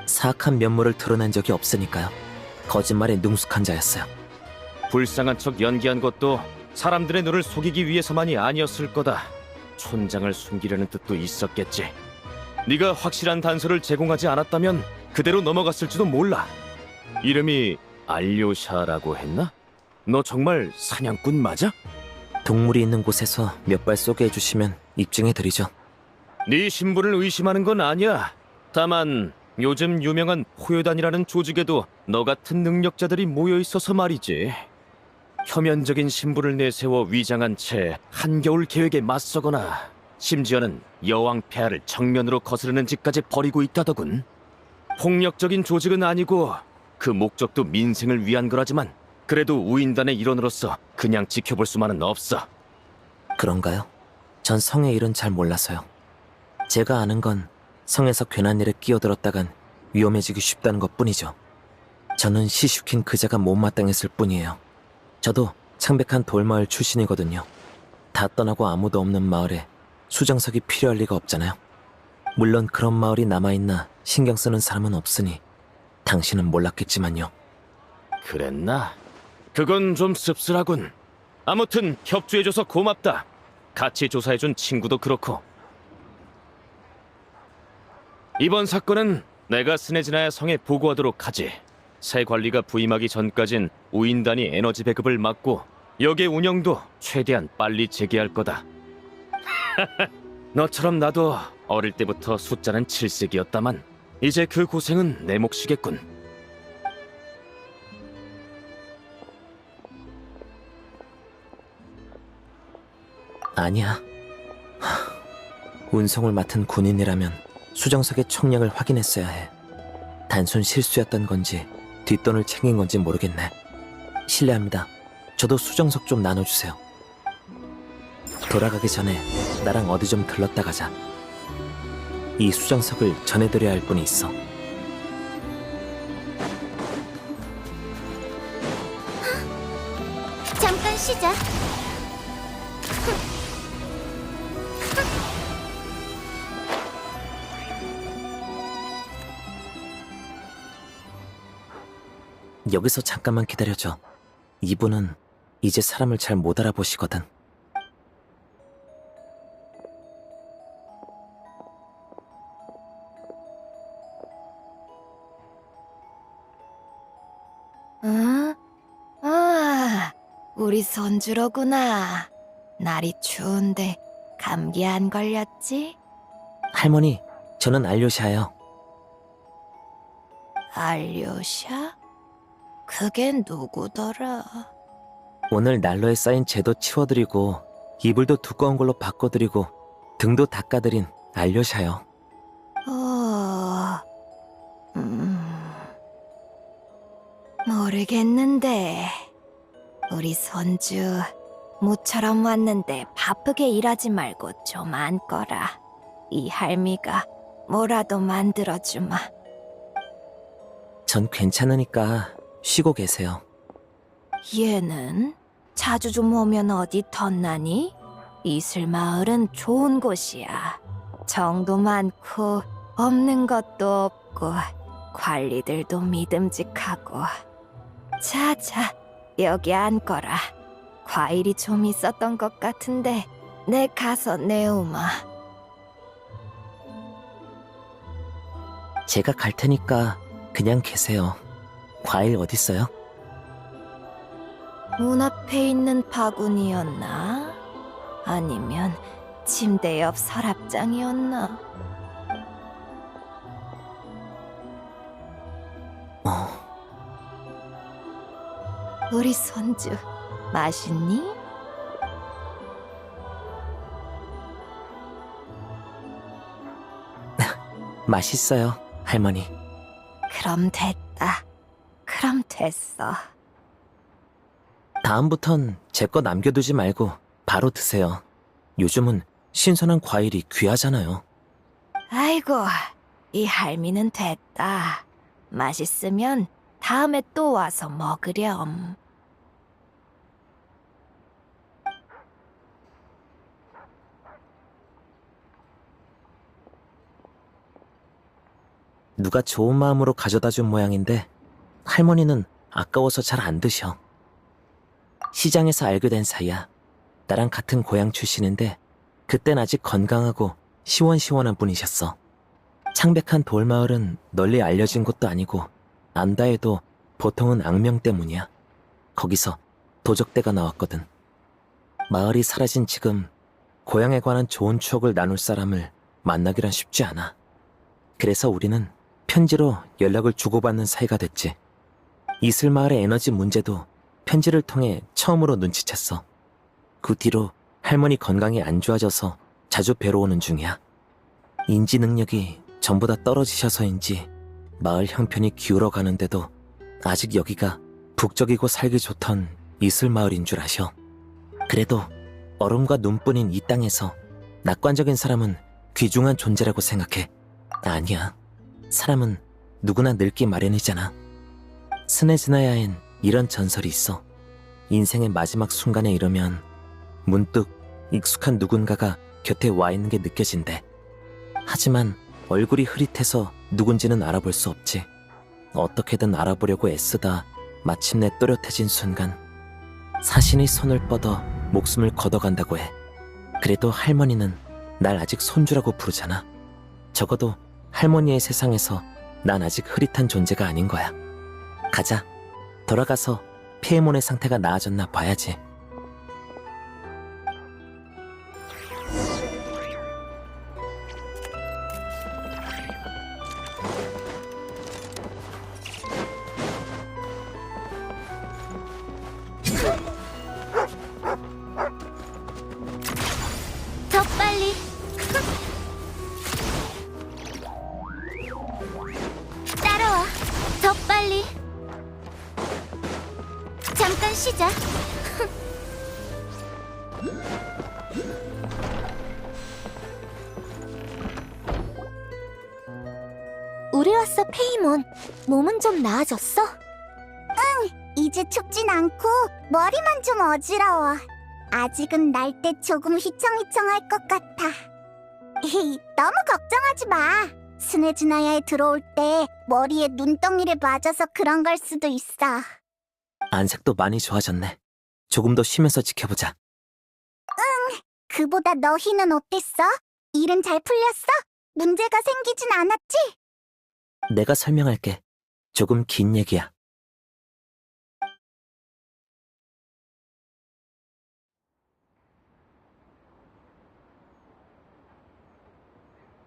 사악한 면모를 드러낸 적이 없으니까요. 거짓말에 능숙한 자였어요. 불쌍한 척 연기한 것도 사람들의 눈을 속이기 위해서만이 아니었을 거다. 촌장을 숨기려는 뜻도 있었겠지. 네가 확실한 단서를 제공하지 않았다면 그대로 넘어갔을지도 몰라. 이름이 알료샤라고 했나? 너 정말 사냥꾼 맞아? 동물이 있는 곳에서 몇 발 쏘게 해주시면 입증해드리죠. 네 신분을 의심하는 건 아니야. 다만 요즘 유명한 호요단이라는 조직에도 너 같은 능력자들이 모여있어서 말이지. 혐연적인 신분을 내세워 위장한 채 한겨울 계획에 맞서거나 심지어는 여왕 폐하를 정면으로 거스르는 짓까지 벌이고 있다더군. 폭력적인 조직은 아니고 그 목적도 민생을 위한 거라지만 그래도 우인단의 일원으로서 그냥 지켜볼 수만은 없어. 그런가요? 전 성의 일은 잘 몰라서요. 제가 아는 건 성에서 괜한 일에 끼어들었다간 위험해지기 쉽다는 것뿐이죠. 저는 시슈킨 그자가 못마땅했을 뿐이에요. 저도 창백한 돌마을 출신이거든요. 다 떠나고 아무도 없는 마을에 수정석이 필요할 리가 없잖아요. 물론 그런 마을이 남아있나 신경 쓰는 사람은 없으니 당신은 몰랐겠지만요. 그랬나? 그건 좀 씁쓸하군. 아무튼 협조해줘서 고맙다. 같이 조사해준 친구도 그렇고. 이번 사건은 내가 스네즈나야 성에 보고하도록 하지. 새 관리가 부임하기 전까진 우인단이 에너지 배급을 막고 역의 운영도 최대한 빨리 재개할 거다. 너처럼 나도 어릴 때부터 숫자는 칠색이었다만 이제 그 고생은 내 몫이겠군. 아니야. 운송을 맡은 군인이라면 수정석의 총량을 확인했어야 해. 단순 실수였던 건지 뒷돈을 챙긴 건지 모르겠네. 실례합니다. 저도 수정석 좀 나눠주세요. 돌아가기 전에 나랑 어디 좀 들렀다 가자. 이 수정석을 전해드려야 할 분이 있어. 잠깐 쉬자. 여기서 잠깐만 기다려줘. 이분은 이제 사람을 잘 못 알아보시거든. 응? 아, 우리 손주로구나. 날이 추운데 감기 안 걸렸지? 할머니, 저는 알료샤요. 알료샤? 그게 누구더라? 오늘 난로에 쌓인 재도 치워드리고 이불도 두꺼운 걸로 바꿔드리고 등도 닦아드린 알료샤요. 모르겠는데. 우리 손주 모처럼 왔는데 바쁘게 일하지 말고 좀 앉거라. 이 할미가 뭐라도 만들어주마. 전 괜찮으니까 쉬고 계세요. 얘는 자주 좀 오면 어디 덧나니? 이슬마을은 좋은 곳이야. 정도 많고 없는 것도 없고 관리들도 믿음직하고. 자자, 여기 앉거라. 과일이 좀 있었던 것 같은데 내 가서 내오마. 제가 갈 테니까 그냥 계세요. 과일 어딨어요? 문 앞에 있는 바구니였나? 아니면 침대 옆 서랍장이었나? 우리 손주 맛있니? 맛있어요, 할머니. 그럼 됐다. 그럼 됐어. 다음부턴 제 거 남겨두지 말고 바로 드세요. 요즘은 신선한 과일이 귀하잖아요. 아이고, 이 할미는 됐다. 맛있으면 다음에 또 와서 먹으렴. 누가 좋은 마음으로 가져다 준 모양인데 할머니는 아까워서 잘 안 드셔. 시장에서 알게 된 사이야. 나랑 같은 고향 출신인데 그땐 아직 건강하고 시원시원한 분이셨어. 창백한 돌마을은 널리 알려진 곳도 아니고 안다 해도 보통은 악명 때문이야. 거기서 도적대가 나왔거든. 마을이 사라진 지금 고향에 관한 좋은 추억을 나눌 사람을 만나기란 쉽지 않아. 그래서 우리는 편지로 연락을 주고받는 사이가 됐지. 이슬마을의 에너지 문제도 편지를 통해 처음으로 눈치챘어. 그 뒤로 할머니 건강이 안 좋아져서 자주 뵈러 오는 중이야. 인지 능력이 전보다 떨어지셔서인지 마을 형편이 기울어 가는데도 아직 여기가 북적이고 살기 좋던 이슬마을인 줄 아셔. 그래도 얼음과 눈뿐인 이 땅에서 낙관적인 사람은 귀중한 존재라고 생각해. 아니야. 사람은 누구나 늙기 마련이잖아. 스네즈나야엔 이런 전설이 있어. 인생의 마지막 순간에 이르면 문득 익숙한 누군가가 곁에 와 있는 게 느껴진대. 하지만 얼굴이 흐릿해서 누군지는 알아볼 수 없지. 어떻게든 알아보려고 애쓰다 마침내 또렷해진 순간 사신이 손을 뻗어 목숨을 걷어간다고 해. 그래도 할머니는 날 아직 손주라고 부르잖아. 적어도 할머니의 세상에서 난 아직 흐릿한 존재가 아닌 거야. 가자. 돌아가서 페이몬의 상태가 나아졌나 봐야지. 마시자. 우리 왔어, 페이몬. 몸은 좀 나아졌어? 이제 춥진 않고 머리만 좀 어지러워. 아직은 날 때 조금 휘청휘청할 것 같아. 너무 걱정하지 마. 스네즈나야에 들어올 때 머리에 눈덩이를 맞아서 그런 걸 수도 있어. 안색도 많이 좋아졌네. 조금 더 쉬면서 지켜보자. 그보다 너희는 어땠어? 일은 잘 풀렸어? 문제가 생기진 않았지? 내가 설명할게. 조금 긴 얘기야.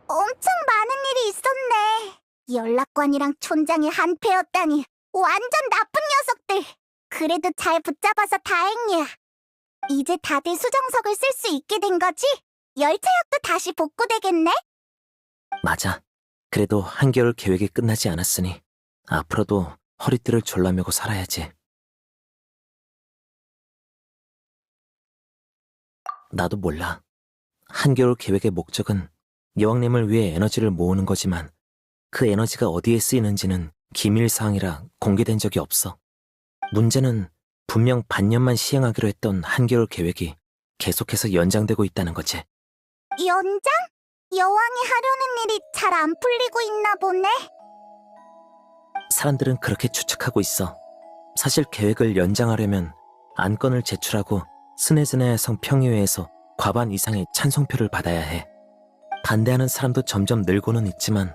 엄청 많은 일이 있었네. 연락관이랑 촌장이 한패였다니. 완전 나쁜 녀석들. 그래도 잘 붙잡아서 다행이야. 이제 다들 수정석을 쓸 수 있게 된 거지? 열차역도 다시 복구되겠네? 맞아. 그래도 한겨울 계획이 끝나지 않았으니 앞으로도 허리띠를 졸라매고 살아야지. 나도 몰라. 한겨울 계획의 목적은 여왕님을 위해 에너지를 모으는 거지만 그 에너지가 어디에 쓰이는지는 기밀사항이라 공개된 적이 없어. 문제는 분명 반년만 시행하기로 했던 한겨울 계획이 계속해서 연장되고 있다는 거지. 연장? 여왕이 하려는 일이 잘 안 풀리고 있나 보네? 사람들은 그렇게 추측하고 있어. 사실 계획을 연장하려면 안건을 제출하고 스네즈나야 성 평의회에서 과반 이상의 찬성표를 받아야 해. 반대하는 사람도 점점 늘고는 있지만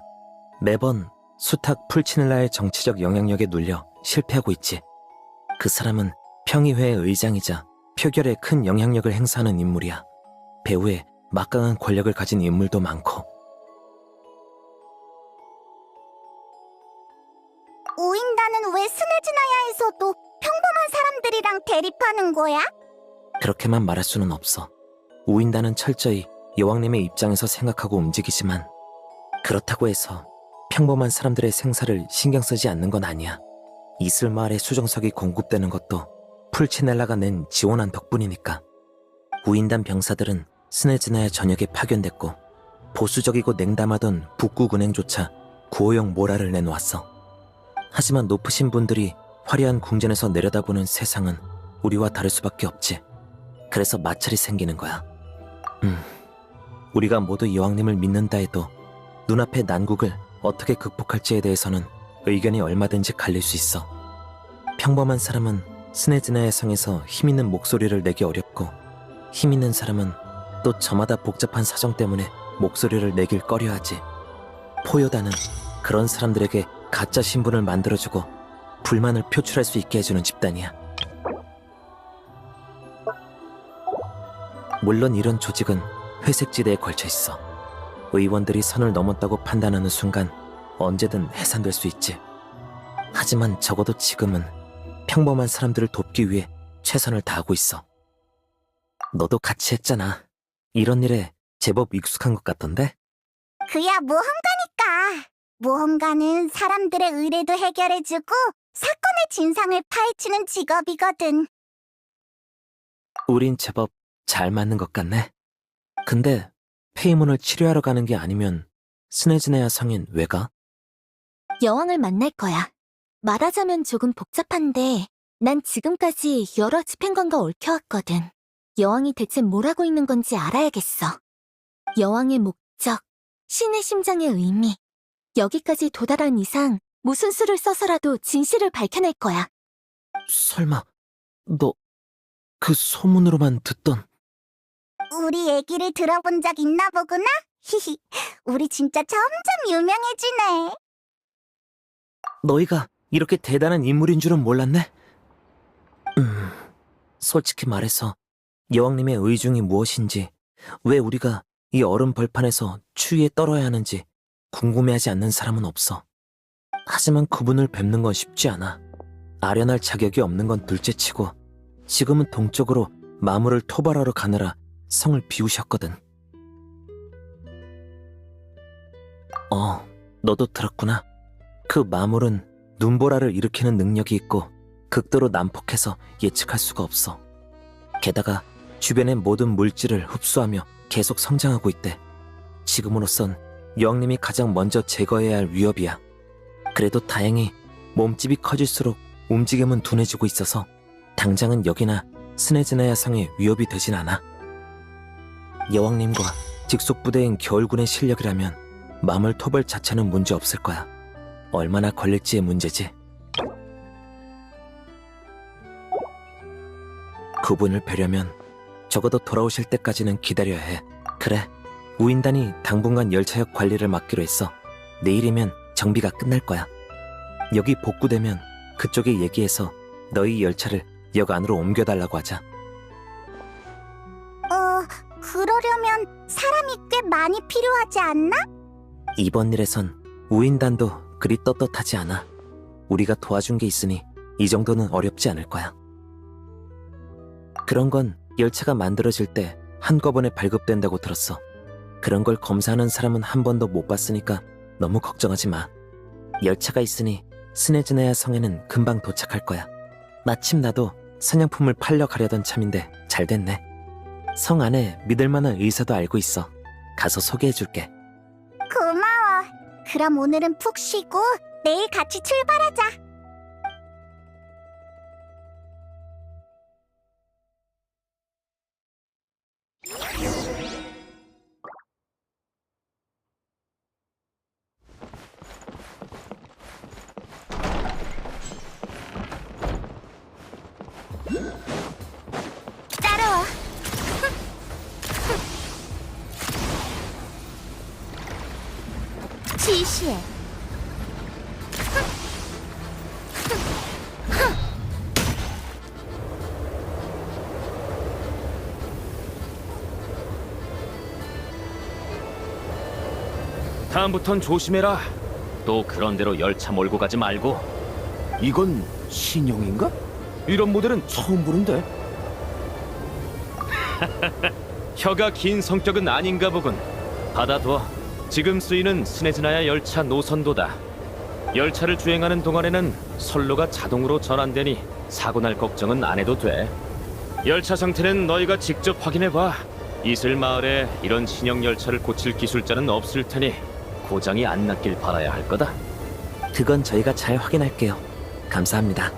매번 수탁 풀치넬라의 정치적 영향력에 눌려 실패하고 있지. 그 사람은 평의회의 의장이자 표결에 큰 영향력을 행사하는 인물이야. 배후에 막강한 권력을 가진 인물도 많고. 우인다는 왜 스네즈나야에서도 평범한 사람들이랑 대립하는 거야? 그렇게만 말할 수는 없어. 우인다는 철저히 여왕님의 입장에서 생각하고 움직이지만 그렇다고 해서 평범한 사람들의 생사를 신경 쓰지 않는 건 아니야. 이슬마을의 수정석이 공급되는 것도 풀치넬라가 낸 지원안 덕분이니까. 우인단 병사들은 스네즈나야 전역에 파견됐고 보수적이고 냉담하던 북구군행조차 구호용 모라를 내놓았어. 하지만 높으신 분들이 화려한 궁전에서 내려다보는 세상은 우리와 다를 수밖에 없지. 그래서 마찰이 생기는 거야. 우리가 모두 여왕님을 믿는다 해도 눈앞의 난국을 어떻게 극복할지에 대해서는 의견이 얼마든지 갈릴 수 있어. 평범한 사람은 스네즈나야 성에서 힘있는 목소리를 내기 어렵고 힘있는 사람은 또 저마다 복잡한 사정 때문에 목소리를 내길 꺼려하지. 포요다는 그런 사람들에게 가짜 신분을 만들어주고 불만을 표출할 수 있게 해주는 집단이야. 물론 이런 조직은 회색지대에 걸쳐 있어. 의원들이 선을 넘었다고 판단하는 순간 언제든 해산될 수 있지. 하지만 적어도 지금은 평범한 사람들을 돕기 위해 최선을 다하고 있어. 너도 같이 했잖아. 이런 일에 제법 익숙한 것 같던데? 그야 모험가니까. 모험가는 사람들의 의뢰도 해결해주고 사건의 진상을 파헤치는 직업이거든. 우린 제법 잘 맞는 것 같네. 근데 페이몬을 치료하러 가는 게 아니면 스네즈나야 성인 왜 가? 여왕을 만날 거야. 말하자면 조금 복잡한데 난 지금까지 여러 집행관과 얽혀왔거든. 여왕이 대체 뭘 하고 있는 건지 알아야겠어. 여왕의 목적, 신의 심장의 의미. 여기까지 도달한 이상 무슨 수를 써서라도 진실을 밝혀낼 거야. 설마 너 그 소문으로만 듣던... 우리 얘기를 들어본 적 있나 보구나? 히히, 우리 진짜 점점 유명해지네. 너희가 이렇게 대단한 인물인 줄은 몰랐네? 솔직히 말해서 여왕님의 의중이 무엇인지, 왜 우리가 이 얼음 벌판에서 추위에 떨어야 하는지 궁금해하지 않는 사람은 없어. 하지만 그분을 뵙는 건 쉽지 않아. 아련할 자격이 없는 건 둘째치고 지금은 동쪽으로 마물을 토벌하러 가느라 성을 비우셨거든. 너도 들었구나. 그 마물은 눈보라를 일으키는 능력이 있고 극도로 난폭해서 예측할 수가 없어. 게다가 주변의 모든 물질을 흡수하며 계속 성장하고 있대. 지금으로선 여왕님이 가장 먼저 제거해야 할 위협이야. 그래도 다행히 몸집이 커질수록 움직임은 둔해지고 있어서 당장은 여기나 스네즈나야 성에 위협이 되진 않아. 여왕님과 직속 부대인 겨울군의 실력이라면 마물토벌 자체는 문제 없을 거야. 얼마나 걸릴지의 문제지. 그분을 뵈려면 적어도 돌아오실 때까지는 기다려야 해. 그래, 우인단이 당분간 열차역 관리를 맡기로 했어. 내일이면 정비가 끝날 거야. 여기 복구되면 그쪽에 얘기해서 너희 열차를 역 안으로 옮겨달라고 하자. 그러려면 사람이 꽤 많이 필요하지 않나? 이번 일에선 우인단도 그리 떳떳하지 않아. 우리가 도와준 게 있으니 이 정도는 어렵지 않을 거야. 그런 건 열차가 만들어질 때 한꺼번에 발급된다고 들었어. 그런 걸 검사하는 사람은 한 번도 못 봤으니까 너무 걱정하지 마. 열차가 있으니 스네즈나야 성에는 금방 도착할 거야. 마침 나도 사냥품을 팔려 가려던 참인데 잘 됐네. 성 안에 믿을 만한 의사도 알고 있어. 가서 소개해줄게. 고마워. 그럼 오늘은 푹 쉬고 내일 같이 출발하자. 따라와. 지시해. 다음부턴 조심해라. 또 그런 대로 열차 몰고 가지 말고. 이건 신형인가? 이런 모델은 처음 보는데. 혀가 긴 성격은 아닌가 보군. 받아둬. 지금 쓰이는 스네즈나야 열차 노선도다. 열차를 주행하는 동안에는 선로가 자동으로 전환되니 사고 날 걱정은 안 해도 돼. 열차 상태는 너희가 직접 확인해봐. 이슬 마을에 이런 신형 열차를 고칠 기술자는 없을 테니 고장이 안 났길 바라야 할 거다. 그건 저희가 잘 확인할게요. 감사합니다.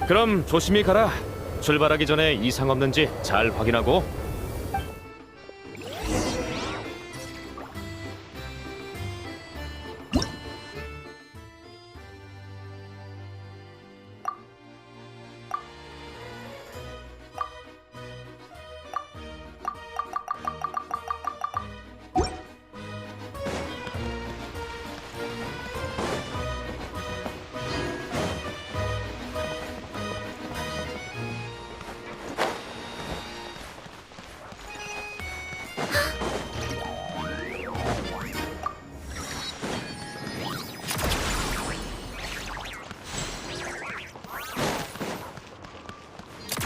그럼 조심히 가라. 출발하기 전에 이상 없는지 잘 확인하고.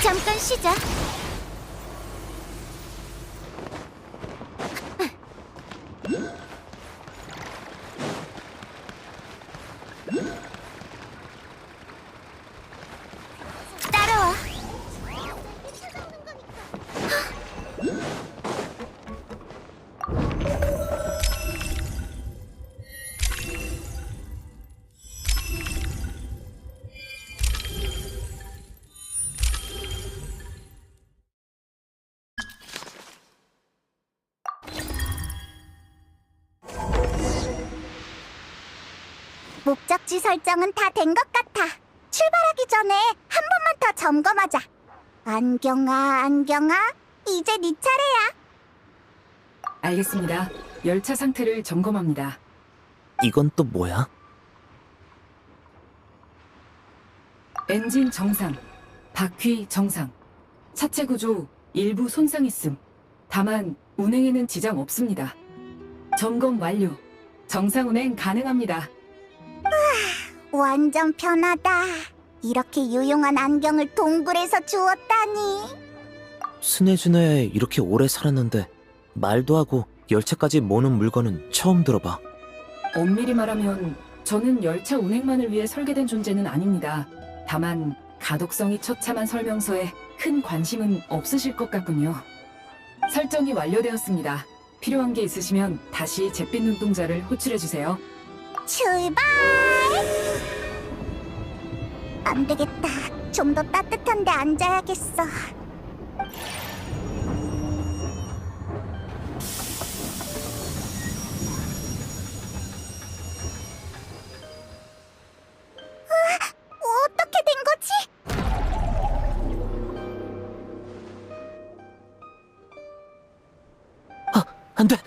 잠깐 쉬자. 따라와. 목적지 설정은 다 된 것 같아. 출발하기 전에 한 번만 더 점검하자. 안경아, 이제 네 차례야. 알겠습니다. 열차 상태를 점검합니다. 이건 또 뭐야? 엔진 정상, 바퀴 정상, 차체 구조 일부 손상 있음. 다만 운행에는 지장 없습니다. 점검 완료. 정상 운행 가능합니다. 완전 편하다. 이렇게 유용한 안경을 동굴에서 주었다니. 스네즈나야에 이렇게 오래 살았는데 말도 하고 열차까지 모는 물건은 처음 들어봐. 엄밀히 말하면 저는 열차 운행만을 위해 설계된 존재는 아닙니다. 다만 가독성이 처참한 설명서에 큰 관심은 없으실 것 같군요. 설정이 완료되었습니다. 필요한 게 있으시면 다시 잿빛 눈동자를 호출해주세요. 출발! 안 되겠다. 좀 더 따뜻한 데 앉아야겠어. 어떻게 된 거지? 안 돼!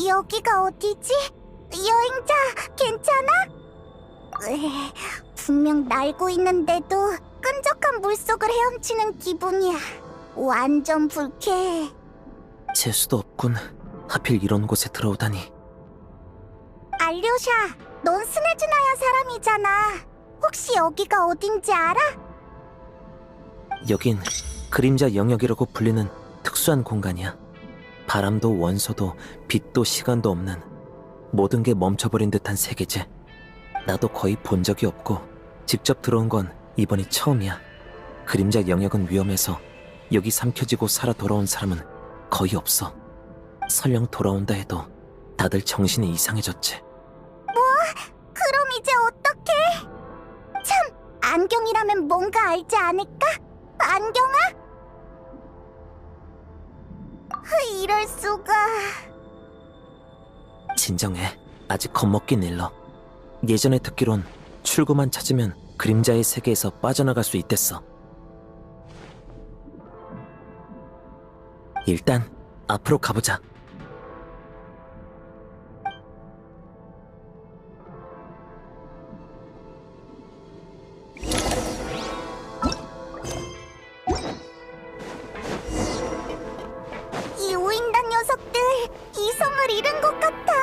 여기가 어디지? 여행자, 괜찮아? 분명 날고 있는데도 끈적한 물속을 헤엄치는 기분이야. 완전 불쾌해. 재수도 없군. 하필 이런 곳에 들어오다니. 알료샤, 넌 스네즈나야 사람이잖아. 혹시 여기가 어딘지 알아? 여긴 그림자 영역이라고 불리는 특수한 공간이야. 바람도 원소도 빛도 시간도 없는 모든 게 멈춰버린 듯한 세계지. 나도 거의 본 적이 없고 직접 들어온 건 이번이 처음이야. 그림자 영역은 위험해서 여기 삼켜지고 살아 돌아온 사람은 거의 없어. 설령 돌아온다 해도 다들 정신이 이상해졌지. 그럼 이제 어떡해? 참, 안경이라면 뭔가 알지 않을까? 안경아? 이럴 수가. 진정해. 아직 겁먹긴 일러. 예전에 듣기론 출구만 찾으면 그림자의 세계에서 빠져나갈 수 있댔어. 일단 앞으로 가보자. 이 우인단 녀석들 이성을 잃은 것 같아.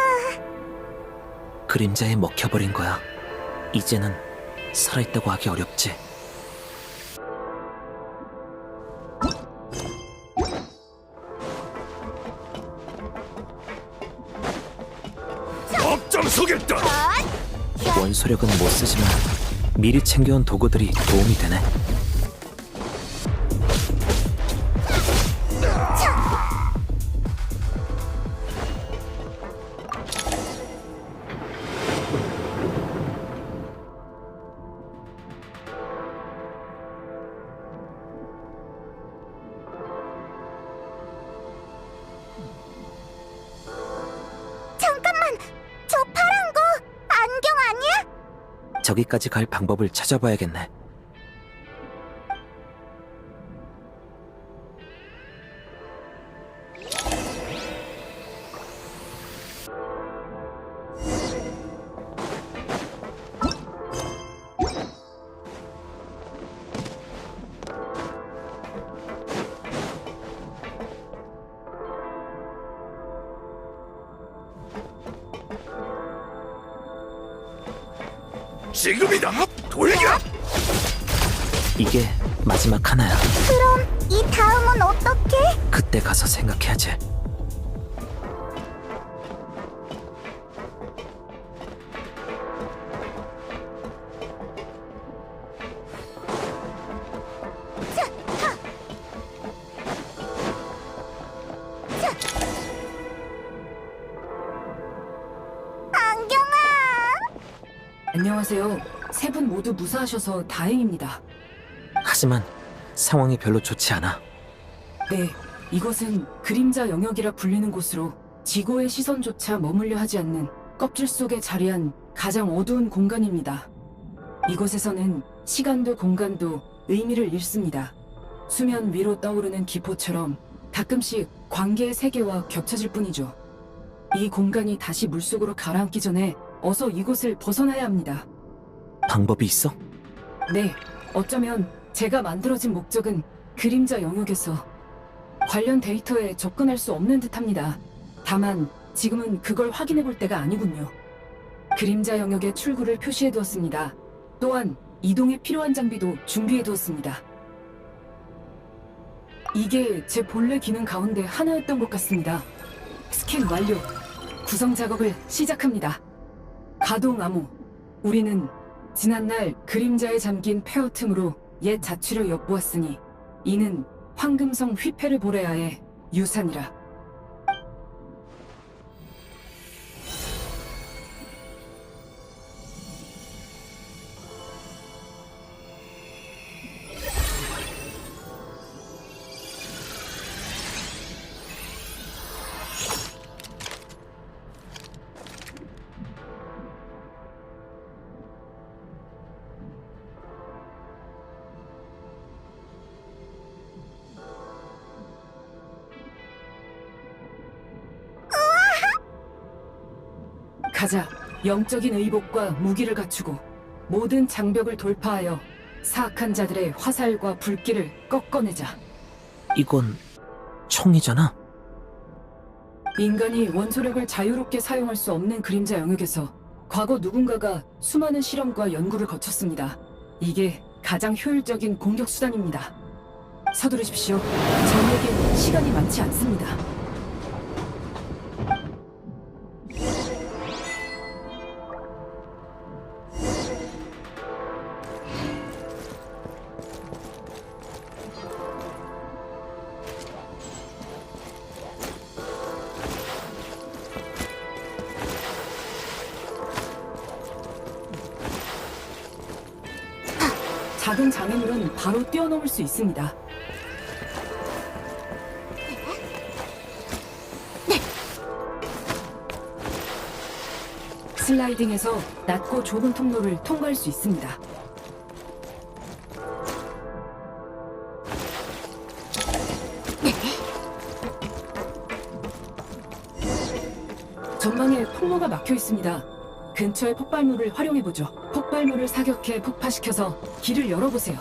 그림자에 먹혀버린 거야. 이제는 살아있다고 하기 어렵지. 앞장서겠다. 원소력은 못 쓰지만 미리 챙겨온 도구들이 도움이 되네. 잠깐만, 저 파란 거 안경 아니야? 저기까지 갈 방법을 찾아봐야겠네. 지금이다. 돌려. 이게 마지막 하나야. 그럼 이 다음은 어떻게? 그때 가서 생각해야지. 안경아. 안녕하세요. 세 분 모두 무사하셔서 다행입니다. 하지만 상황이 별로 좋지 않아. 네, 이곳은 그림자 영역이라 불리는 곳으로 지고의 시선조차 머물려 하지 않는 껍질 속에 자리한 가장 어두운 공간입니다. 이곳에서는 시간도 공간도 의미를 잃습니다. 수면 위로 떠오르는 기포처럼 가끔씩 관계의 세계와 겹쳐질 뿐이죠. 이 공간이 다시 물속으로 가라앉기 전에 어서 이곳을 벗어나야 합니다. 방법이 있어? 네, 어쩌면 제가 만들어진 목적은 그림자 영역에서 관련 데이터에 접근할 수 없는 듯합니다. 다만 지금은 그걸 확인해 볼 때가 아니군요. 그림자 영역의 출구를 표시해두었습니다. 또한 이동에 필요한 장비도 준비해두었습니다. 이게 제 본래 기능 가운데 하나였던 것 같습니다. 스캔 완료. 구성 작업을 시작합니다. 가동 암호. 우리는 지난날 그림자에 잠긴 폐허 틈으로 옛 자취를 엿보았으니 이는 황금성 휘페르보레아의 유산이라. 가자. 영적인 의복과 무기를 갖추고 모든 장벽을 돌파하여 사악한 자들의 화살과 불길을 꺾어내자. 이건 총이잖아. 인간이 원소력을 자유롭게 사용할 수 없는 그림자 영역에서 과거 누군가가 수많은 실험과 연구를 거쳤습니다. 이게 가장 효율적인 공격 수단입니다. 서두르십시오. 저에게 시간이 많지 않습니다. 작은 장애물은 바로 뛰어넘을 수 있습니다. 슬라이딩해서 낮고 좁은 통로를 통과할 수 있습니다. 전방에 통로가 막혀 있습니다. 근처의 폭발물을 활용해보죠. 폭발물을 사격해 폭파시켜서 길을 열어보세요.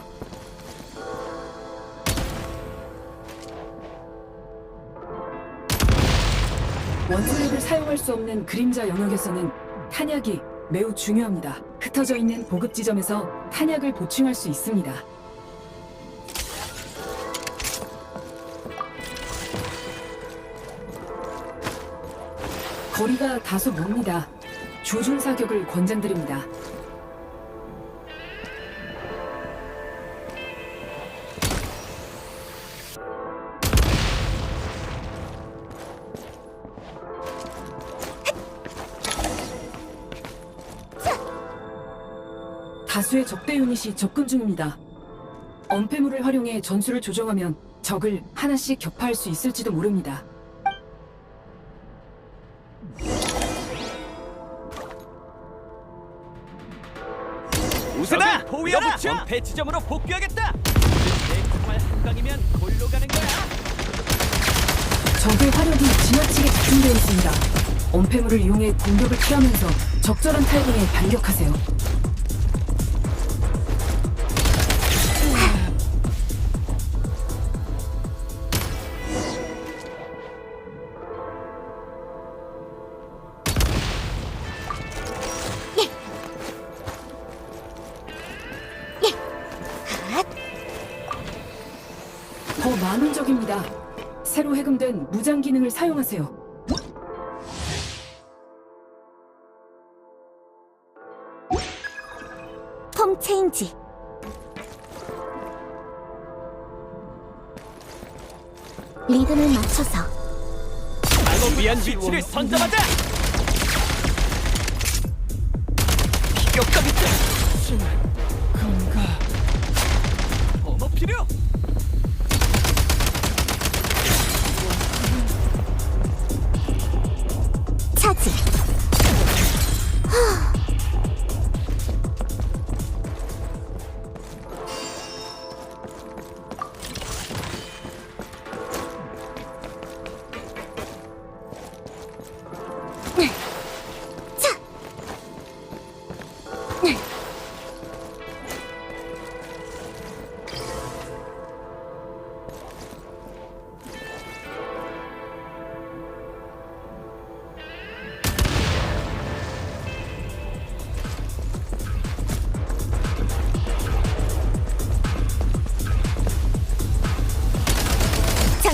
원소력을 사용할 수 없는 그림자 영역에서는 탄약이 매우 중요합니다. 흩어져 있는 보급 지점에서 탄약을 보충할 수 있습니다. 거리가 다소 멉니다. 조준 사격을 권장드립니다. 다수의 적대 유닛이 접근 중입니다. 엄폐물을 활용해 전술을 조정하면 적을 하나씩 격파할 수 있을지도 모릅니다. 우세다! 포위하라! 원패 지점으로 복귀하겠다! 내 총알 한 방이면 골로 가는 거야! 적의 화력이 지나치게 집중되어 있습니다. 엄폐물을 이용해 공격을 피하면서 적절한 타이밍에 반격하세요. 더 많은 적입니다. 새로 해금된 무장 기능을 사용하세요. 폼 체인지. 리듬을 맞춰서 방어 위한 위치를 선점하자! 비격감 있다! 건가... 어머 필요! 차지.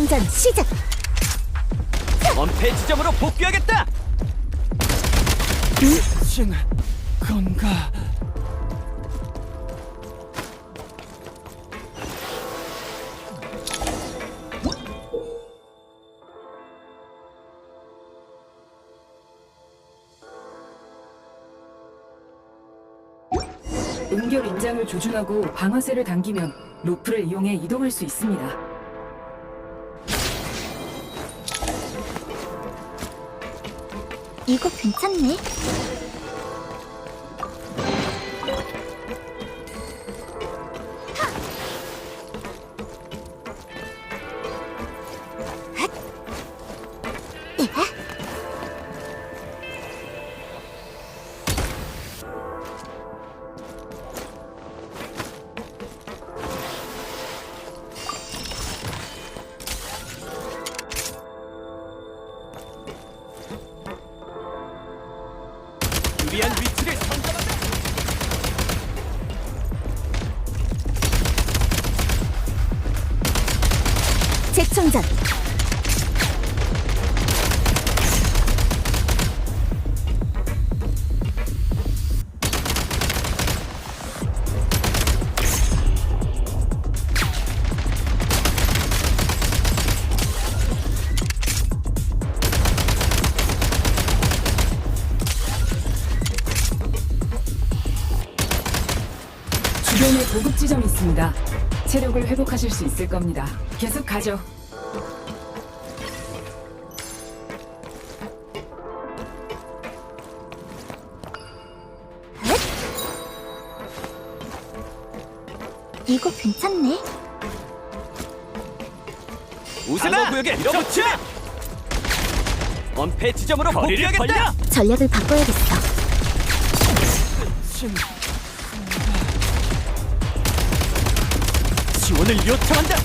재충전 시작! 엄폐 지점으로 복귀하겠다. 미친 건가? 응결 인장을 조준하고 방아쇠를 당기면 로프를 이용해 이동할 수 있습니다. 이거 괜찮네. 유리한 위치를 선점한다. 재충전! 주변에 보급 지점이 있습니다. 체력을 회복하실 수 있을 겁니다. 계속 가죠. 이거 괜찮네. 우세나 구역에 밀어붙여. 엄폐 지점으로 복귀하겠다. 전략을 바꿔야겠어. 지원을 요청한다.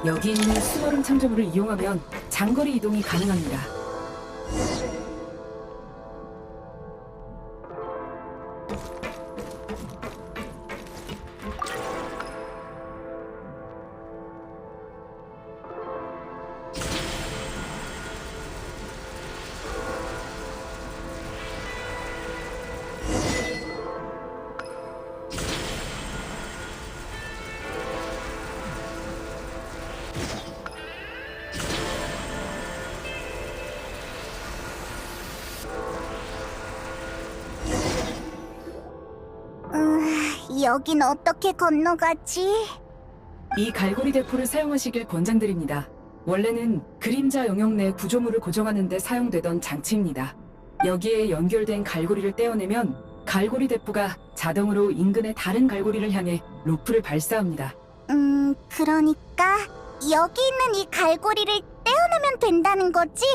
여기 있는 수거름 참조물을 이용하면 장거리 이동이 가능합니다. 여긴 어떻게 건너가지? 이 갈고리 대포를 사용하시길 권장드립니다. 원래는 그림자 영역 내 구조물을 고정하는 데 사용되던 장치입니다. 여기에 연결된 갈고리를 떼어내면 갈고리 대포가 자동으로 인근의 다른 갈고리를 향해 로프를 발사합니다. 그러니까 여기 있는 이 갈고리를 떼어내면 된다는 거지?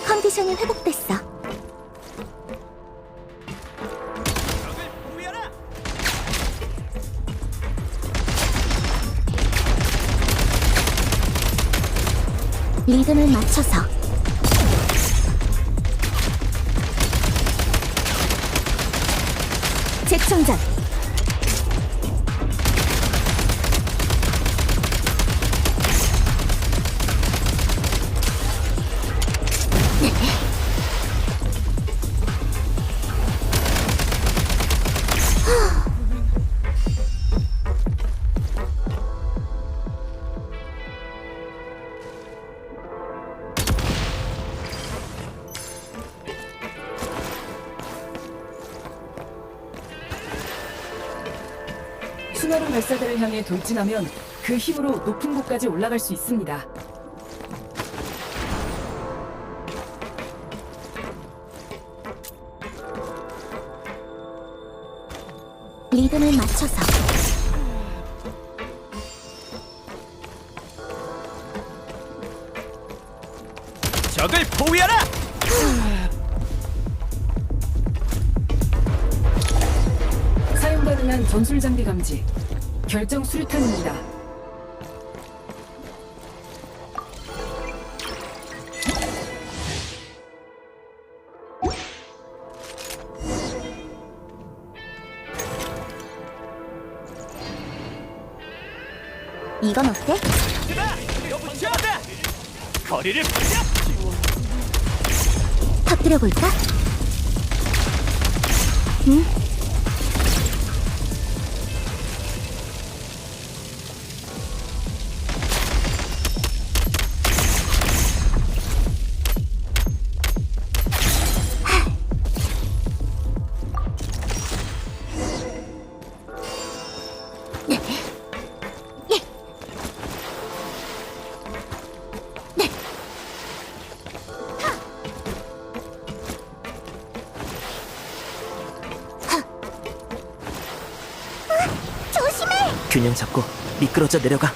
컨디션이 회복됐어. 리듬을 맞춰서 재충전. 수나루 발사대를 향해 돌진하면 그 힘으로 높은 곳까지 올라갈 수 있습니다. 리듬을 맞춰서 적을 포위하라! 사용 가능한 전술 장비 감지. 결정 수류탄입니다. 이건 어때? 거리를 터뜨려 볼까? 응? 균형 잡고 미끄러져 내려가.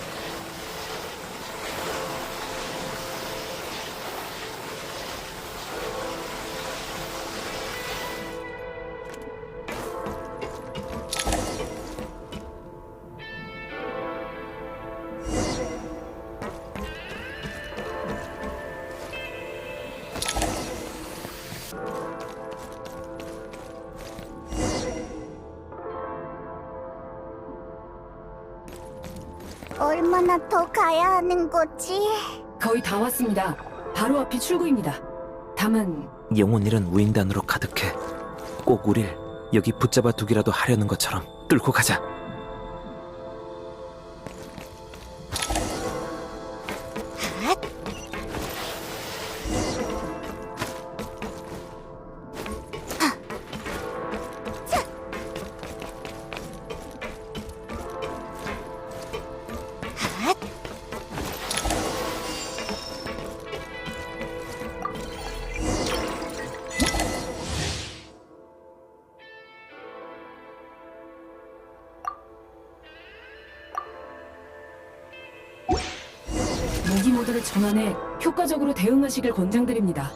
얼마나 더 가야 하는 거지? 거의 다 왔습니다. 바로 앞이 출구입니다. 다만 영혼일은 우인단으로 가득해. 꼭 우릴 여기 붙잡아 두기라도 하려는 것처럼 뚫고 가자. 무기 모드를 전환해 효과적으로 대응하시길 권장드립니다.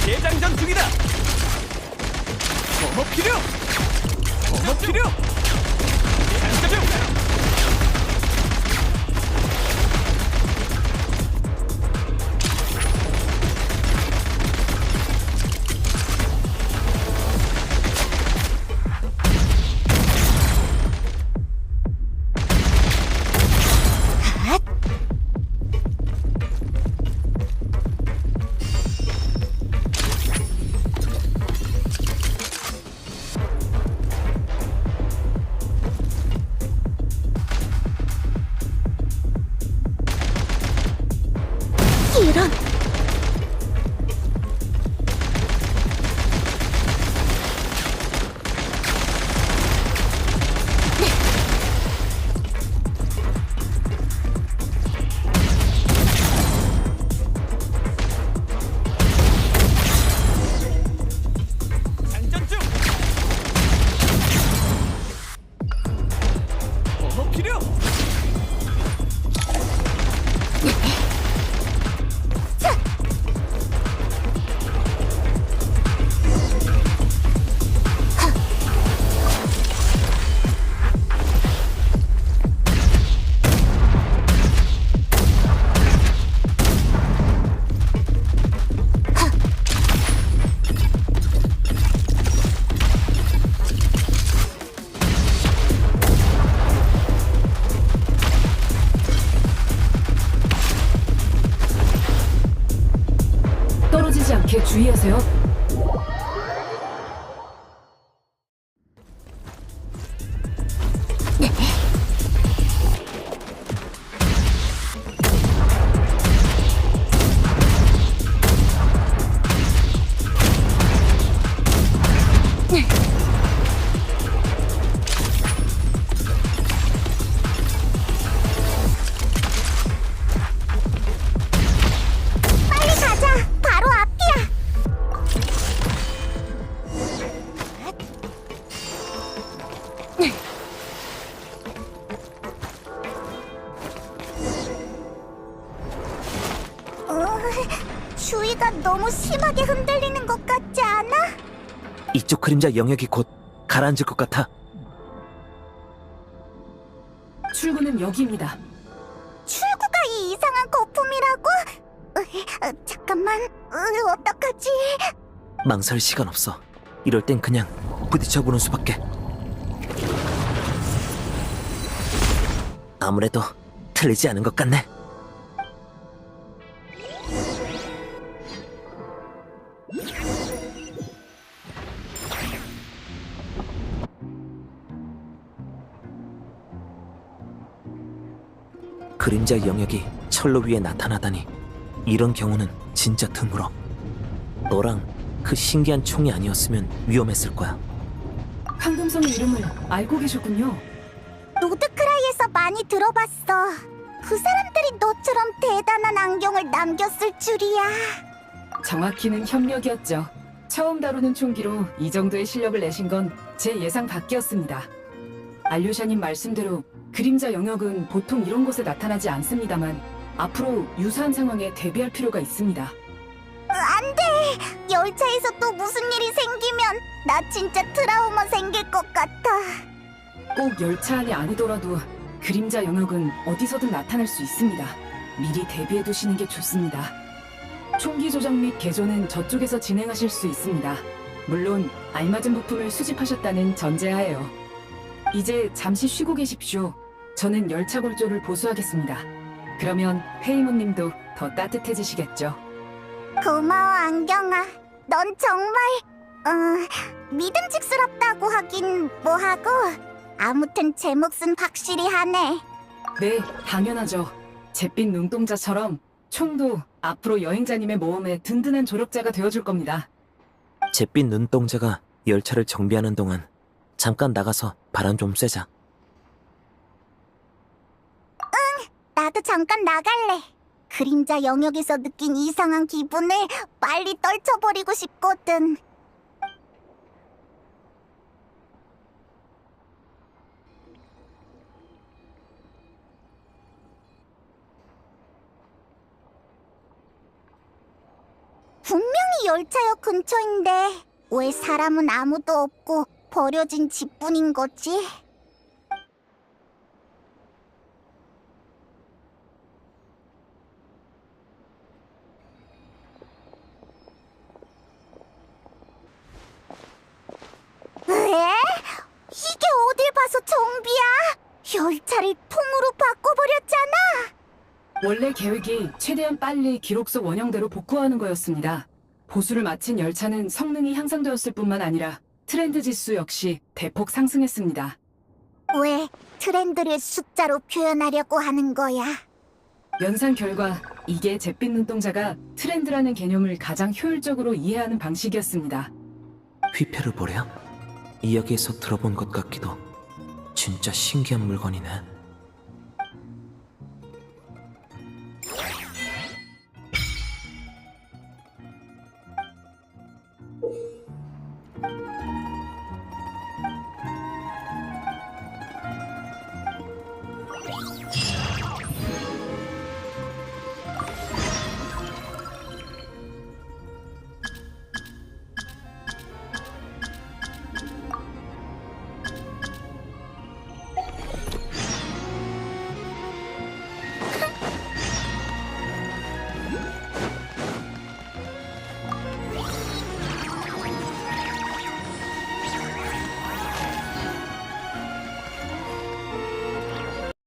대장전 중이다! 어머 필요! 어머 필요! 장전 중! 떨어지지 않게 주의하세요. 빨리 가자. 바로 앞이야. 주위가 너무 심하게 흔들리는 것 같지 않아? 이쪽 그림자 영역이 곧 가라앉을 것 같아. 출구는 여기입니다. 출구가 이 이상한 거품이라고? 잠깐만, 어떡하지? 망설 시간 없어. 이럴 땐 그냥 부딪혀보는 수밖에. 아무래도 틀리지 않은 것 같네. 그림자 영역이 철로 위에 나타나다니, 이런 경우는 진짜 드물어. 너랑 그 신기한 총이 아니었으면 위험했을 거야. 황금성의 이름을 알고 계셨군요. 노드크라이에서 많이 들어봤어. 그 사람들이 너처럼 대단한 안경을 남겼을 줄이야. 정확히는 협력이었죠. 처음 다루는 총기로 이 정도의 실력을 내신 건 제 예상 밖이었습니다. 알류샤님 말씀대로 그림자 영역은 보통 이런 곳에 나타나지 않습니다만 앞으로 유사한 상황에 대비할 필요가 있습니다. 안 돼! 열차에서 또 무슨 일이 생기면 나 진짜 트라우마 생길 것 같아. 꼭 열차 안이 아니더라도 그림자 영역은 어디서든 나타날 수 있습니다. 미리 대비해 두시는 게 좋습니다. 총기 조작 및 개조는 저쪽에서 진행하실 수 있습니다. 물론 알맞은 부품을 수집하셨다는 전제하에요. 이제 잠시 쉬고 계십시오. 저는 열차 골조를 보수하겠습니다. 그러면 페이몬님도 더 따뜻해지시겠죠. 고마워, 안경아. 넌 정말 믿음직스럽다고 하긴 뭐하고, 아무튼 제 몫은 확실히 하네. 네, 당연하죠. 잿빛 눈동자처럼 총도 앞으로 여행자님의 모험에 든든한 조력자가 되어줄 겁니다. 잿빛 눈동자가 열차를 정비하는 동안 잠깐 나가서 바람 좀 쐬자. 나도 잠깐 나갈래. 그림자 영역에서 느낀 이상한 기분을 빨리 떨쳐버리고 싶거든. 분명히 열차역 근처인데 왜 사람은 아무도 없고 버려진 집뿐인 거지? 왜? 이게 어딜 봐서 정비야? 열차를 통으로 바꿔버렸잖아. 원래 계획이 최대한 빨리 기록 속 원형대로 복구하는 거였습니다. 보수를 마친 열차는 성능이 향상되었을 뿐만 아니라 트렌드 지수 역시 대폭 상승했습니다. 왜 트렌드를 숫자로 표현하려고 하는 거야? 연산 결과 이게 잿빛 눈동자가 트렌드라는 개념을 가장 효율적으로 이해하는 방식이었습니다. 휘표를 보랴? 이야기에서 들어본 것 같기도. 진짜 신기한 물건이네.